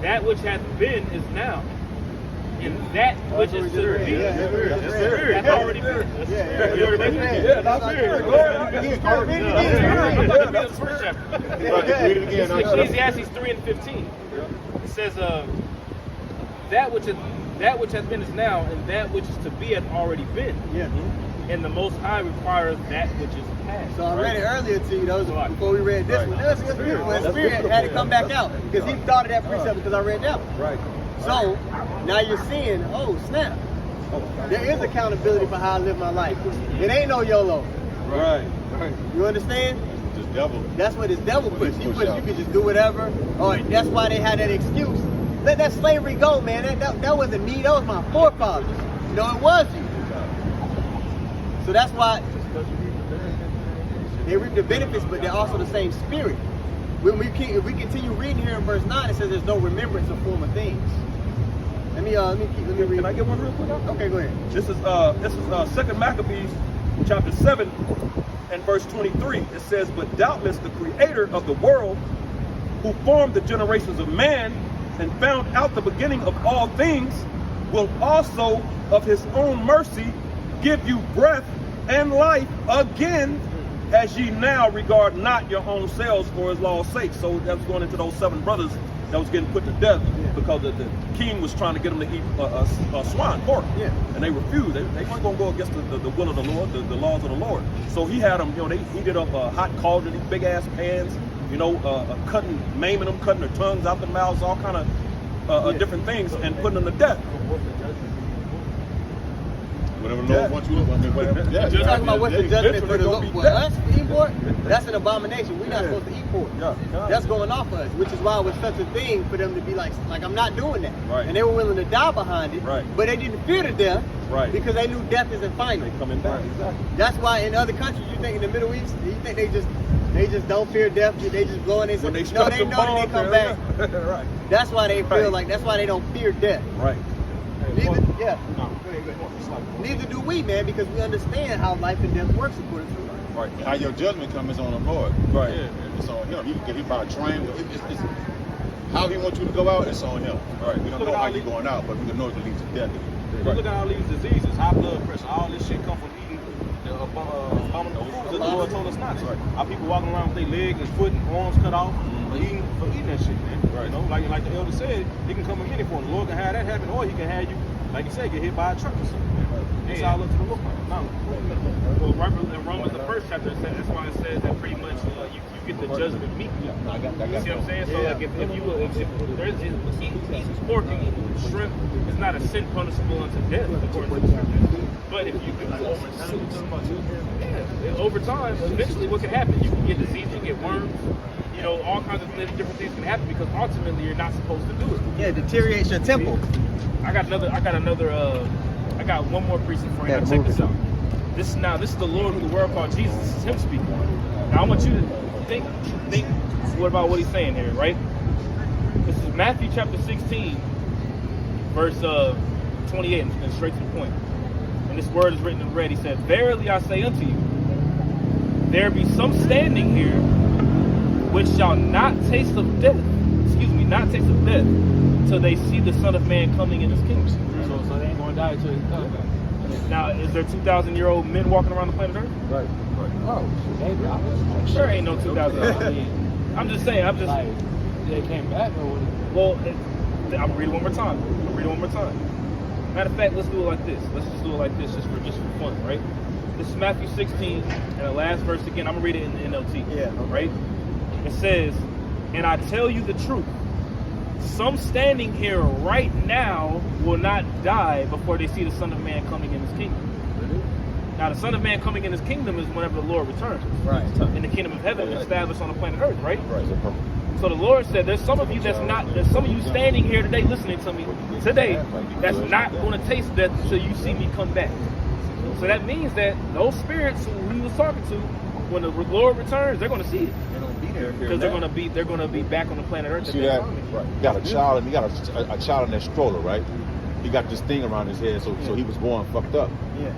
That which hath been is now. And that which is to be hath already been. Yeah, that's spirit. That's the first chapter. Read it again. Ecclesiastes 3:15. It says, that which hath been is now, and that which is to be hath already been. Yeah. And the Most High requires that which is past. So I read it earlier to you, though, before we read this one. That's beautiful. And Spirit had to come back out because he thought of that precept because I read that one. Right. So now you're seeing, oh snap, there is accountability for how I live my life. It ain't no YOLO. Right. You understand? Just devil. That's what this devil puts. He puts you can just do whatever. Or that's why they had that excuse. Let that slavery go, man. That wasn't me. That was my forefathers. You know, it was you. So that's why they reap the benefits, but they're also the same spirit. If we continue reading here in verse 9, it says there's no remembrance of former things. Let me read. Can I get one real quick? Okay, go ahead. This is 2 Maccabees chapter 7 and verse 23. It says, but doubtless the creator of the world, who formed the generations of man and found out the beginning of all things, will also of his own mercy give you breath and life again, as ye now regard not your own selves for his law's sake. So that's going into those 7 brothers that was getting put to death because the king was trying to get them to eat swine, pork. Yeah. And they refused. They weren't going to go against the will of the Lord, the laws of the Lord. So he had them, they heated up hot cauldron, these big ass pans, maiming them, cutting their tongues out their mouths, all kind of different things, and putting them to death. Whatever the Lord wants you to do. You're talking about what's the judgment for the Lord for us to eat pork? That's an abomination. We're not supposed to eat pork. That's going off us, which is why it was such a thing for them to be like I'm not doing that. Right. And they were willing to die behind it. Right. But they didn't fear the death. Right. Because they knew death isn't final. They coming back. Exactly. That's why in other countries, you think in the Middle East, you think they just don't fear death. They just blow and When they no, they know that they come back. Right. That's why they feel like. That's why they don't fear death. Right. Neither do we, man, because we understand how life and death works according to life. Right. And how your judgment comes on the Lord. Right. Yeah. It's on him. He by train. It's how he wants you to go out, it's on him. Right. We don't know how you're going out, but we know it leads to death. Right. Look at all these diseases, high blood pressure, all this shit come from eating abominable foods that the Lord told us not to. Right. Our people walking around with their legs and foot and arms cut off for eating that shit, man. Right. You know, like the elder said, he can come in any form. The Lord can have that happen, or he can have you, like you said, get hit by a truck or something. It's all up to the Lord. No. Well, right in Romans, the first chapter, that's why it says that pretty much you get the judgment meet. You see what I'm saying? So like if eating pork and eating shrimp is not a sin punishable unto death, according to the scripture. But if you can over time, eventually what can happen? You can get disease, you can get worms, all kinds of different things can happen because ultimately you're not supposed to do it. Yeah, it deteriorates your temple. I got one more precept for you. Now check this out. This is the Lord who the world called Jesus. This is him speaking. Now I want you to think what about what he's saying here, right? This is Matthew chapter 16, verse 28, and straight to the point. And this word is written in red. He said, verily I say unto you, there be some standing here which shall not taste of death, till they see the Son of Man coming in his kingdom. So they ain't going to die until he comes back. Now, is there 2,000-year-old men walking around the planet Earth? Right. Oh, maybe. There ain't no 2,000. I'm just saying. Like, they came back or what? Well, I'm reading one more time. Matter of fact, let's do it like this. Let's just do it like this, just for fun, right? This is Matthew 16, and the last verse again. I'm gonna read it in the NLT. Yeah. Right. It says, "And I tell you the truth. Some standing here right now will not die before they see the Son of Man coming in his kingdom." Now, the Son of Man coming in his kingdom is whenever the Lord returns. Right. In the kingdom of heaven, established on the planet Earth, right? Right. So the Lord said, there's some of you standing here today listening to me today that's not going to taste death until you see me come back. So that means that those spirits who he was talking to, when the Lord returns, they're going to see it. They're going to be there. Because they're going to be back on the planet Earth. See that? Right. You got a child, and you got a child in that stroller, right? He got this thing around his head, so he was born fucked up. Yeah.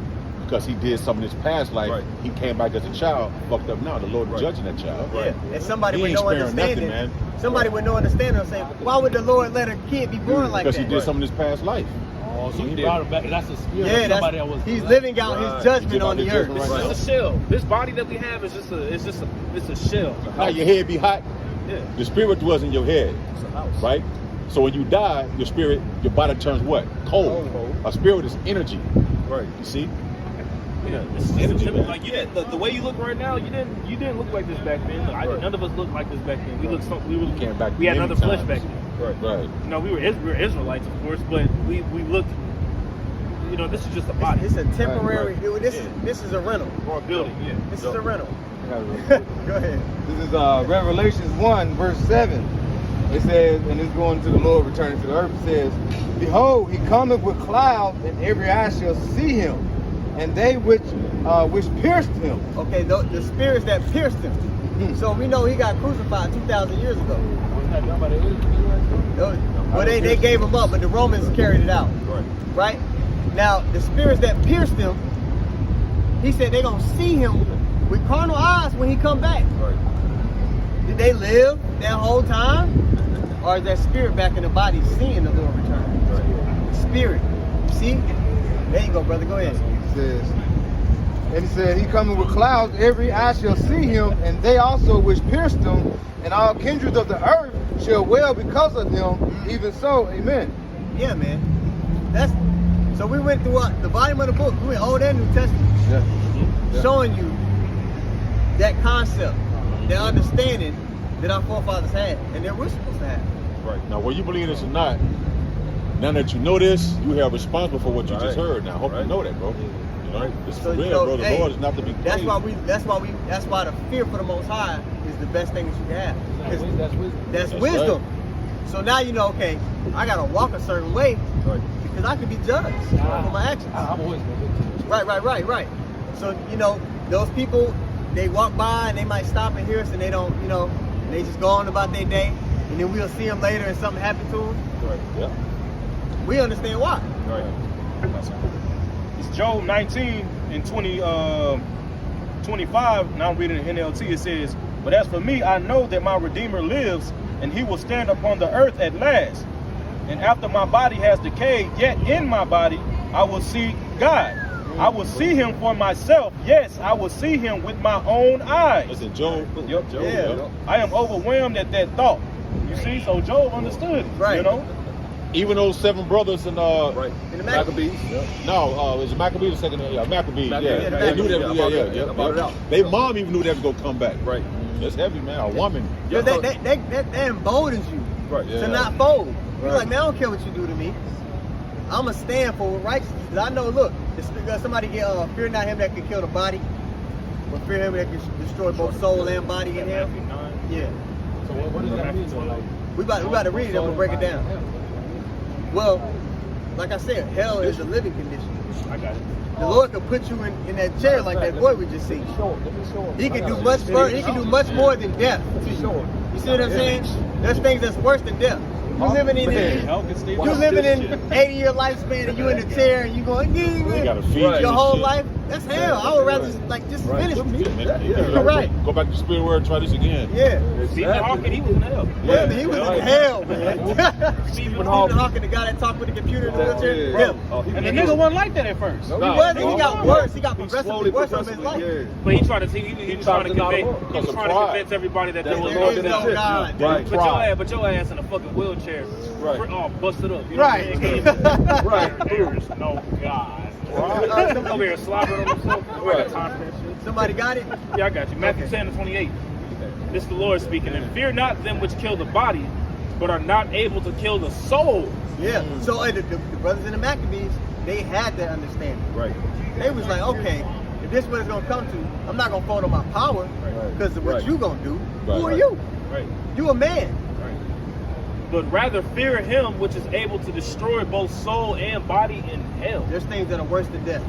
because he did something in his past life. Right. He came back as a child, fucked up now. The Lord is judging that child. Yeah, and somebody He with ain't no sparing understanding, nothing, man. somebody with no understanding will say, why would the Lord let a kid be born like that? Because he did something in his past life. Oh, so He he did. brought him back. That's a spirit Yeah, of somebody that was. he's living out Right. his judgment He on did the out earth. his This judgment is a shell. This body that we have is just a shell. Now your head be hot. Yeah. The spirit dwells in your head, It's a house. right? So when you die, your body turns what? Cold. Cold. A spirit is energy. Right. You see? Yeah, it's energy, man. like you didn't. The way you look right now, you didn't look like this back then. Right. None of us looked like this back then. We looked Came back we had many another flesh times. back then. Right. Right. You know, we were Israelites, of course, but we looked. You know, this is just a body. It's a temporary, this is a rental. Or a building. Yeah. This is a rental. I got it real quick. Go ahead. This is Revelations 1, verse 7. It says, and it's going to the Lord returning to the earth. It says, behold, he cometh with clouds, and every eye shall see him, and they which pierced him. Okay, the spirits that pierced him. So we know he got crucified 2,000 years ago. Wasn't that done by the Israelites? Well, they gave him up, but the Romans carried it out. Right. Right? Now, the spirits that pierced him, he said they're going to see him with carnal eyes when he come back. Right. Did they live that whole time? Or is that spirit back in the body seeing the Lord return? Right. Spirit. You see? There you go, brother. Go ahead. It says, and he said, he coming with clouds, every eye shall see him, and they also which pierced him, and all kindreds of the earth shall wail because of him, even so, amen. Yeah, man. So we went through the volume of the book. We went Old and New Testament. Yeah. Showing you that concept, that understanding that our forefathers had, and that we're supposed to have. Right. Now, whether you believe this or not, now that you know this, you are responsible for what you just Right. heard. Now, I hope you Right. know that, bro. You know, it's So, for you real, know, bro. The hey, Lord is not to be That's praised. why the fear for the Most High is the best thing that you can have. 'Cause That's wisdom. That's That's wisdom. So now you know, okay, I gotta walk a certain way Right. because I can be judged for my actions. I'm always going to Right. So, you know, those people, they walk by and they might stop and hear us and they don't, you know, they just go on about their day. And then we'll see them later and something happen to them. Right. Yeah. We understand why. Right. It's Job 19 and 25. Now I'm reading the NLT. It says, but as for me, I know that my Redeemer lives, and he will stand upon the earth at last. And after my body has decayed, yet in my body I will see God. I will see him for myself. Yes, I will see him with my own eyes. Listen, Job. Yep. Job. Yeah. Yep. I am overwhelmed at that thought. You see, so Job understood. Right. You know? Even those 7 brothers and Right. In the Maccabees. Yeah. no, is it Maccabees the second? Yeah, Maccabees. Maccabees, Yeah, yeah, they knew that. Maccabees, Yeah, yeah, yeah. I brought it out. Their mom even knew they was gonna come back. Right. That's heavy, man. A woman. Yeah. That emboldens you Right. Yeah. to not fold. You're Right. like, man, I don't care what you do to me. I'm going to stand for righteousness. Because I know, look, somebody get, fear not him that can kill the body, but fear him that can destroy both soul and body in hell. Matthew 9. Yeah. So what does that mean? So like, We about to read it, I'm going to break it down. Well, like I said, hell is a living condition. I got it. The Lord can put you in that chair like that boy we just seen. He can do much further. He can do much more than death. You see what I'm saying? There's things that's worse than death. You living in you living in 80-year lifespan and you in the chair and you going You gotta feed your you whole and shit. life. That's hell. I would rather just finish with me. Right. Go back to the spirit world and try this again. Yeah. Stephen Hawking, he was in hell. Yeah, he was in hell, man. Stephen Hawking, the guy that talked with the computer in the wheelchair. Yeah. Him. And the nigga wasn't like that at first. He wasn't. He got worse. He got progressively worse over his life. Yeah. But he tried to he was trying to Because of pride. convince everybody that there was There Lord is in no hell. God. Right. But your ass in a fucking wheelchair, Right. all busted up. You know Right. what I'm saying? Right. There is no God. Over here slobbering on himself. I got time for that shit. Somebody got it? Yeah, I got you. Matthew 10 and 28. This is the Lord speaking. And fear not them which kill the body, but are not able to kill the soul. Yeah. So the brothers in the Maccabees, they had that understanding. Right. They was like, okay, if this is what it's gonna come to, I'm not gonna fold on my power because of what Right. you gonna do. Right. Who are you? Right. You a man. Right. But rather fear him which is able to destroy both soul and body in hell. There's things that are worse than death.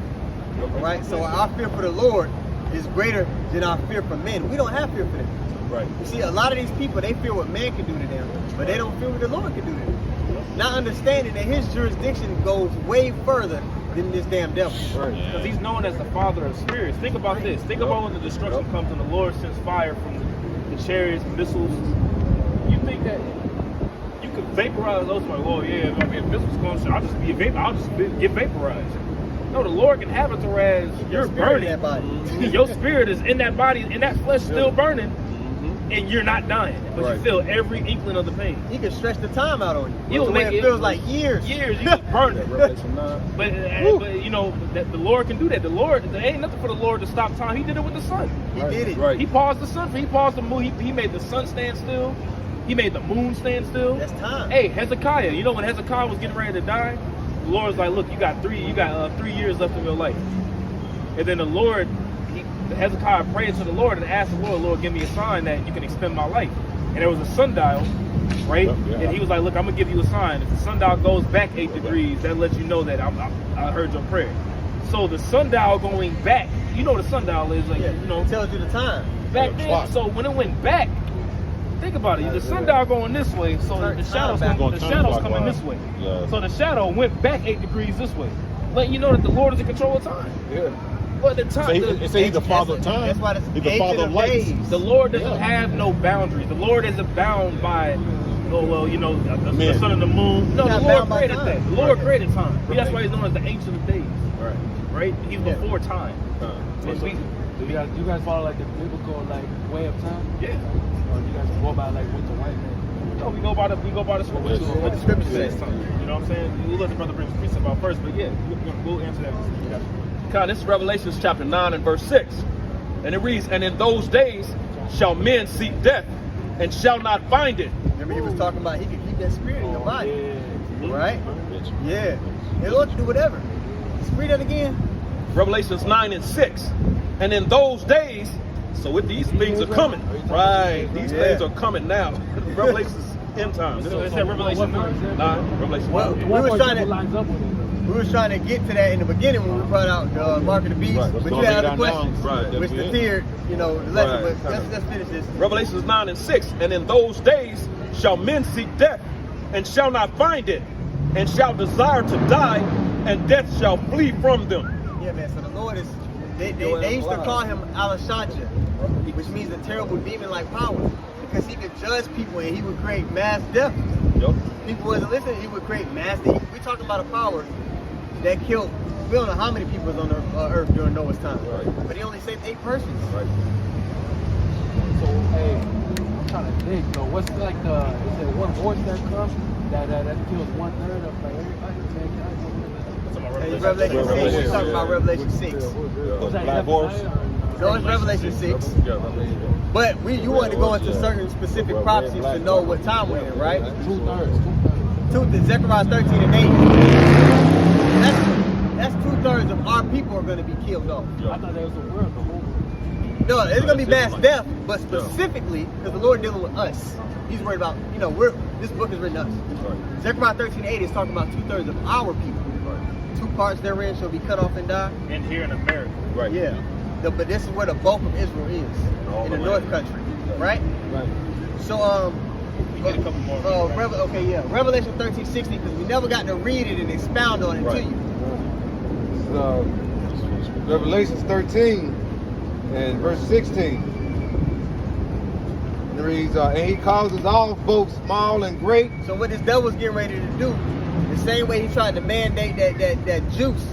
All right. So our fear for the Lord is greater than our fear for men. We don't have fear for them. Right. You see, a lot of these people, they fear what man can do to them, but they don't fear what the Lord can do to them. Not understanding that his jurisdiction goes way further than this damn devil. Because he's known as the father of spirits. Think about this. Think about when the destruction comes and the Lord sends fire from the chariots, missiles. You think that you could vaporize those? Like, oh yeah, I mean, if missiles going, I'll just be a vapor. I'll just get vaporized. No, the Lord can have it to whereas you're burning. That body. Your spirit is in that body, and that flesh still burning, and you're not dying, but you feel every inkling of the pain. He can stretch the time out on you. He'll make it feels like years. Years, you just burn it. But you know that the Lord can do that. The Lord, there ain't nothing for the Lord to stop time. He did it with the sun. He did it. Right. He paused the sun. He paused the moon. He made the sun stand still. He made the moon stand still. That's time. Hey, Hezekiah. You know when Hezekiah was getting ready to die, the Lord's like, look, you got 3 years left of your life. And then the Lord, Hezekiah prayed to the Lord and asked the Lord, give me a sign that you can extend my life. And there was a sundial, right? And he was like, look, I'm gonna give you a sign. If the sundial goes back 8 degrees, that lets you know that I heard your prayer. So the sundial going back, you know what a sundial is, like, you know, it tells you the time. back then. So when it went back, think about it. The sundial going this way, so the shadows coming this way. Yeah. So the shadow went back 8 degrees this way, letting you know that the Lord is in control of time. Yeah. But the time, It say he's the father of time. That's why it's He's the father of lights. the Lord doesn't have no boundaries. The Lord isn't bound by, oh well, you know, the sun and the moon. No, He's the not Lord bound by created time. that. The Lord created time. That's why he's known as the Ancient of Days. Right. Right? He's before time. And So, do you guys follow like the biblical like way of time? yeah. Or you guys go by like what the white man? No, we go by the scripture. What the scripture says. You know what I'm saying? We'll let the brother bring his precept out first, but yeah, we'll answer that. God, this is Revelation chapter 9 and verse 6. And it reads, and in those days shall men seek death and shall not find it. Remember he was talking about he could keep that spirit in your body. Yeah. Right? Yeah. He Lord to do whatever. Let's read that again. Revelations 9 and 6. And in those days, so with these things are coming. Right. These things are coming now. Revelation's end time. So it's that Revelation 9. 9. Revelation Well, 9. we was trying to lines up with it. we was trying to get to that in the beginning when we brought out the Mark of the Beast, Right. but you Let's had go other down questions, now. Right. which That's deterred, you know, the lesson. Right. But let's finish this. Revelations 9 and 6. And in those days shall men seek death and shall not find it, and shall desire to die, and death shall flee from them. Yeah, man. So the Lord is. They used to call him Alashanja, which means a terrible demon-like power, because he could judge people and he would create mass death. Yep. People wasn't listening. He would create mass death. We're talking about a power that killed. We don't know how many people was on the earth during Noah's time, Right. but he only saved 8 persons. Right. So hey, I'm trying to think though. What's like is there one horse that comes that kills 1/3 of like everybody? Hey, Revelation 6. We're talking about Revelation 6. Was that Black horse. No, it's Revelation 6. Yeah, Revelation. But you want to go into certain specific prophecies to know what time we're in, right? 2/3. Zechariah 13 and 8. That's 2/3 of our people are going to be killed off. I thought that was the world, the whole world. No, it's going to be mass death, but specifically because the Lord dealing with us. He's worried about, you know, this book is written us. Right. Zechariah 13 and 8 is talking about 2/3 of our people. 2 parts therein shall be cut off and die. And here in America. Right. Yeah. But this is where the bulk of Israel is, in the North Country, right? Right. So, We get a couple more. Revelation 13:60, because we never got to read it and expound on it to you. So, Revelation 13 and verse 16. It reads, and he causes all both small and great. So what this devil's getting ready to do, the same way he tried to mandate that juice,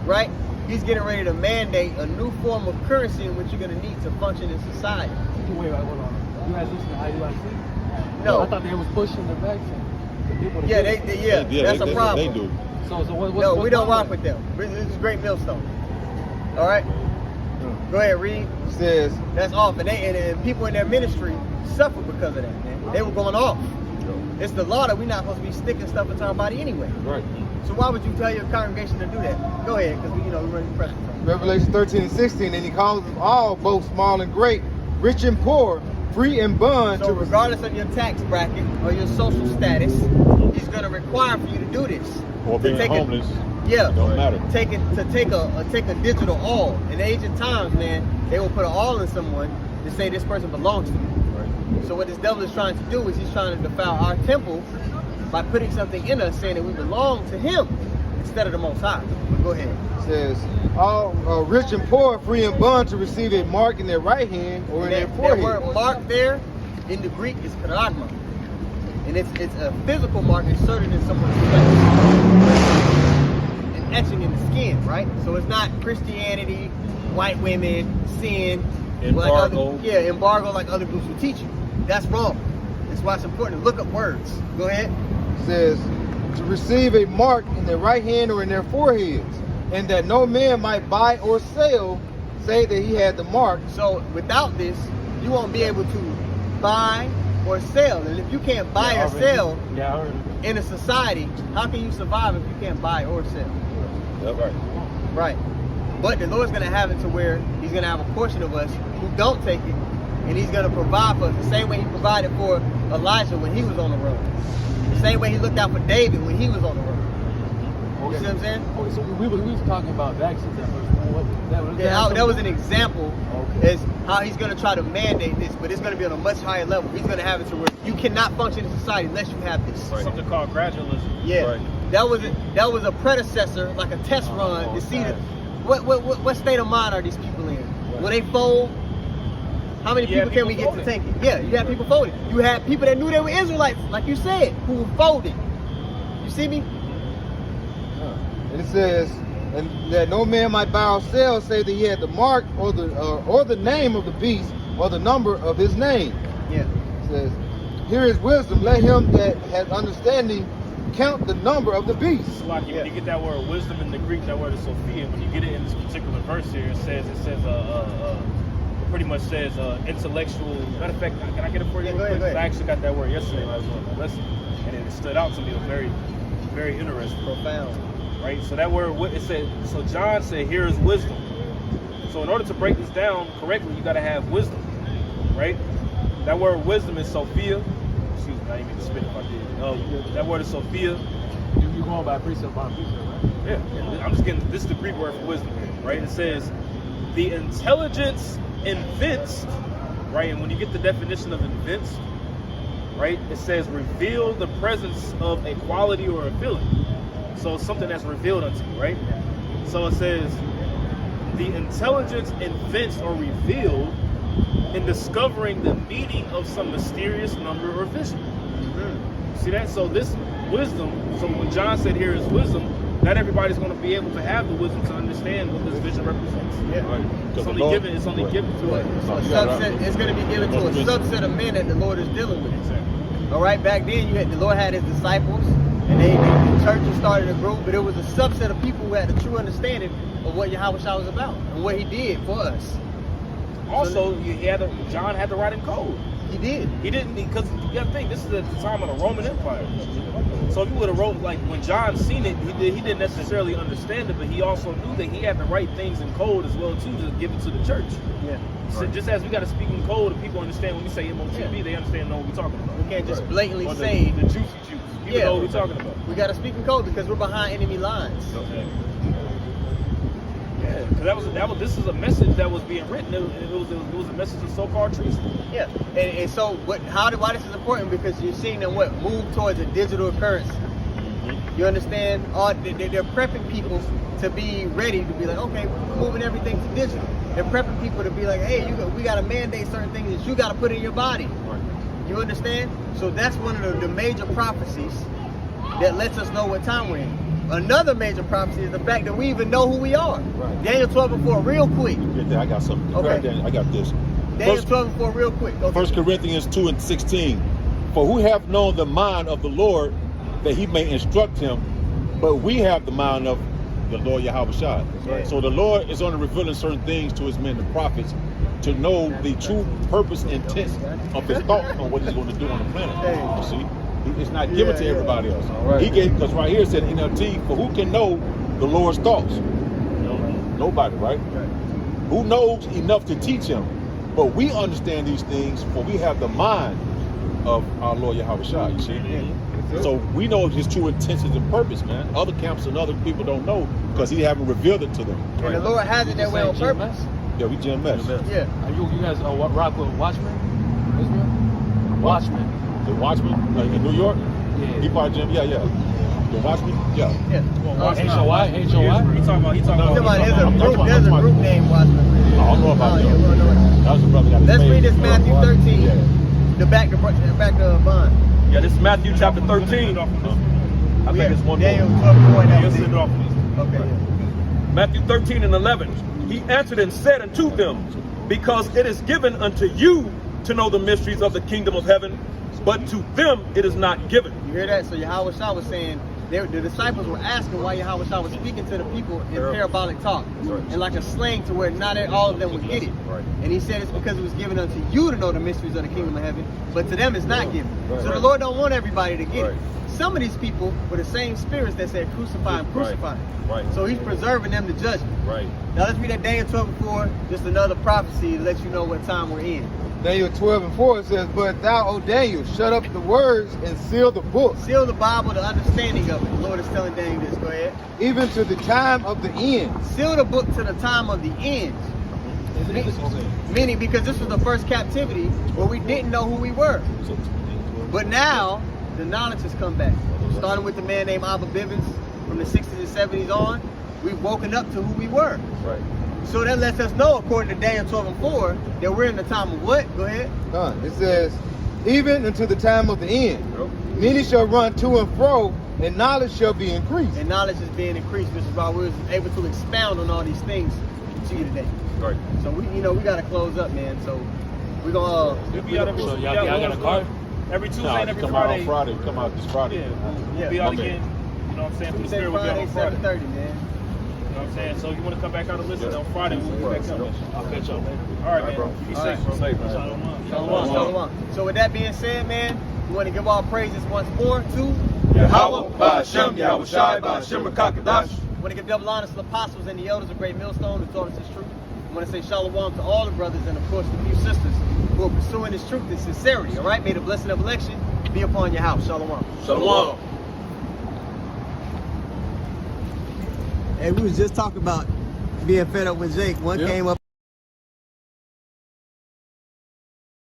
right? He's getting ready to mandate a new form of currency in which you're going to need to function in society. Wait, hold on. You guys listen to IUIC? No. I thought they was pushing the vaccine. The people Yeah, that's a They problem. do. So what's No, we don't wrong rock with them. This is Great Millstone. All right? Go ahead, read. It says, That's off. And people in their ministry suffer because of that, man. They were going off. It's the law that we're not supposed to be sticking stuff into our body anyway. Right. So why would you tell your congregation to do that? Go ahead, because we're running pressure. Revelation 13 and 16, and he causes all, both small and great, rich and poor, free and bond. So regardless of your tax bracket or your social status, he's going to require for you to do this. Or being homeless. Don't matter. Take a digital all. In the ancient times, man, they will put an all in someone to say this person belongs to me. Right. So what this devil is trying to do is he's trying to defile our temple by putting something in us saying that we belong to him. instead of the Most High. But go ahead. It says, all rich and poor, free and bond, to receive a mark in their right hand or in their That forehead. word mark there in the Greek is charagma. And it's a physical mark inserted in someone's flesh. And etching in the skin, right? So it's not Christianity, white women, sin, Embargo. Embargo like other groups will teach you. That's wrong. That's why it's important to look up words. Go ahead. It says, to receive a mark in their right hand or in their foreheads, and that no man might buy or sell, say that he had the mark. So without this, you won't be able to buy or sell. And if you can't buy or sell in a society, how can you survive if you can't buy or sell? That's right. Right. But the Lord's going to have it to where he's going to have a portion of us who don't take it, and he's going to provide for us the same way he provided for Elijah when he was on the road. The same way he looked out for David when he was on the road. You see what I'm saying? Okay, so we was talking about vaccines at first. That was an example as how he's going to try to mandate this, but it's going to be on a much higher level. He's going to have it to where you cannot function in society unless you have this. Right. Something called gradualism. Yeah, Right. that was a predecessor, like a test run to see what state of mind are these people in? Will they fold? How many people can we get to take it? Yeah, you had people folding. You had people that knew they were Israelites, like you said, who were folding. You see me? And it says, and that no man might buy or sell, say that he had the mark or the name of the beast or the number of his name. Yeah. It says, here is wisdom. Let him that has understanding count the number of the beast. Like when you get that word wisdom in the Greek, that word is Sophia. When you get it in this particular verse here, it says pretty much says intellectual. Matter of fact, can I get it for you? Yeah, go ahead. I actually got that word yesterday when I was on my lesson, and it stood out to me. It was very, very interesting. Profound. Right. So that word, it said. So John said, "Here is wisdom." So in order to break this down correctly, you got to have wisdom, right? That word wisdom is Sophia. Excuse me, I didn't mean to spit if I did. That word is Sophia. You're going by precept upon precept, right? Yeah, I'm just getting, this is the Greek word for wisdom, right? It says, the intelligence evinced, right? And when you get the definition of evinced, right, it says reveal the presence of a quality or a feeling. So it's something that's revealed unto you, right? So it says, the intelligence evinced or revealed in discovering the meaning of some mysterious number or vision. See that? So this wisdom, so when John said here is wisdom, not everybody's going to be able to have the wisdom to understand what this vision represents. Yeah. Right. It's only given to us. It's going to be given to a subset of men that the Lord is dealing with. All right, back then the Lord had his disciples, and the churches started a group, but it was a subset of people who had a true understanding of what Yahweh was about and what he did for us. Also, John had to write in code. He did. He didn't, because you got to think, this is at the time of the Roman Empire. So if he would have wrote, like when John seen it, he didn't necessarily understand it, but he also knew that he had to write things in code as well too to give it to the church. Yeah. So just as we got to speak in code, and people understand when we say MOTB, they understand what we're talking about. We can't just blatantly Or say the juicy juice. People know what we're talking about. We got to speak in code because we're behind enemy lines. Yeah, because this is a message that was being written. It was a message of so-called treason. Yeah, and so why this is important, because you're seeing them move towards a digital currency. You understand? They're prepping people to be ready to be like, okay, we're moving everything to digital. They're prepping people to be like, hey, we got to mandate certain things that you got to put in your body. Right. You understand? So that's one of the major prophecies that lets us know what time we're in. Another major prophecy is the fact that we even know who we are. Right. Daniel 12:4, real quick. Get that. I got something. Okay. I got this. Daniel 12:4, real quick. Okay. 1 Corinthians 2:16. For who have known the mind of the Lord, that he may instruct him, but we have the mind of the Lord Yahweh Shai. Right. So the Lord is only revealing certain things to his men, the prophets, to know the true purpose and intent of his thoughts on what he's going to do on the planet. You see? It's not given to everybody else. Right. He gave, because right here it said NLT, for who can know the Lord's thoughts? Nobody, right? Who knows enough to teach him? But we understand these things, for we have the mind of our Lord Yahweh Shai, you see? So we know his true intentions and purpose, man. Other camps and other people don't know because he haven't revealed it to them. And the Lord has it that way on purpose. Yeah, we GMS. Yeah. Are you guys rock with Watchmen? Israel? Watchmen. The Watchman in New York? Yeah. He probably GM, yeah. You watch me? Yeah. Yeah. HOI? He talking about. There's a group named Watchman. I don't know about Oh, yeah, we don't know that. That was a brother that Let's read this Matthew 13. Yeah. The back to Bond. Yeah, this is Matthew chapter 13. I think it's one Daniel more. 12:4 and Yes, it off. Okay. Yeah. Matthew 13 and 11. He answered and said unto them, because it is given unto you to know the mysteries of the kingdom of heaven, but to them it is not given. You hear that? So Yahweh Shah was saying, the disciples were asking why Yahweh Shah was speaking to the people in parabolic talk, and like a slang to where not all of them would get it. Right. And he said it's because it was given unto you to know the mysteries of the kingdom of heaven, but to them it's not given. Right. So the Lord don't want everybody to get Right. it. Some of these people were the same spirits that said crucify him, crucify him. Right. So he's preserving them to judgment. Right. Now let's read that Daniel 12:4, just another prophecy to let you know what time we're in. Daniel 12:4 says, but thou, O Daniel, shut up the words and seal the book, Seal the Bible, the understanding of it. The Lord is telling Daniel this. Go ahead. even to the time of the end. Seal the book to the time of the end. Meaning because this was the first captivity where we didn't know who we were. But now, the knowledge has come back. Starting with the man named Abba Bivens from the 60s and 70s on, we've woken up to who we were. Right. So that lets us know, according to Daniel 12:4, that we're in the time of what? Go ahead. It says, even unto the time of the end. Many shall run to and fro, and knowledge shall be increased. And knowledge is being increased, which is why we was able to expound on all these things to you today. Right. So we gotta close up, man. So we're gonna We'll be out every. So y'all got a card? Every Tuesday No, and every come out Friday. on Friday. Come out this Friday. Yeah, Yeah. we'll be out Okay. again. You know what I'm saying? For the Tuesday, spirit, we'll be out Friday, on Friday. 7:30, man. You know what I'm saying? So you want to come back out and listen Yeah. on Friday? We'll be back up. I'll catch up. All right, man. bro. Be All safe, right. bro. Safe, man. Shalom, shalom. So with that being said, man, we want to give all praises once more to Yahweh, Ba'Shem, Yahweh Shai, Ba'Shem, Rakakadash. I want to give double honor to the apostles and the elders of Great Millstone who taught us this truth. I want to say shalom to all the brothers and of course the few sisters who are pursuing this truth in sincerity. All right, may the blessing of election be upon your house. Shalom. Shalom. Hey, we was just talking about being fed up with Jake. One came up.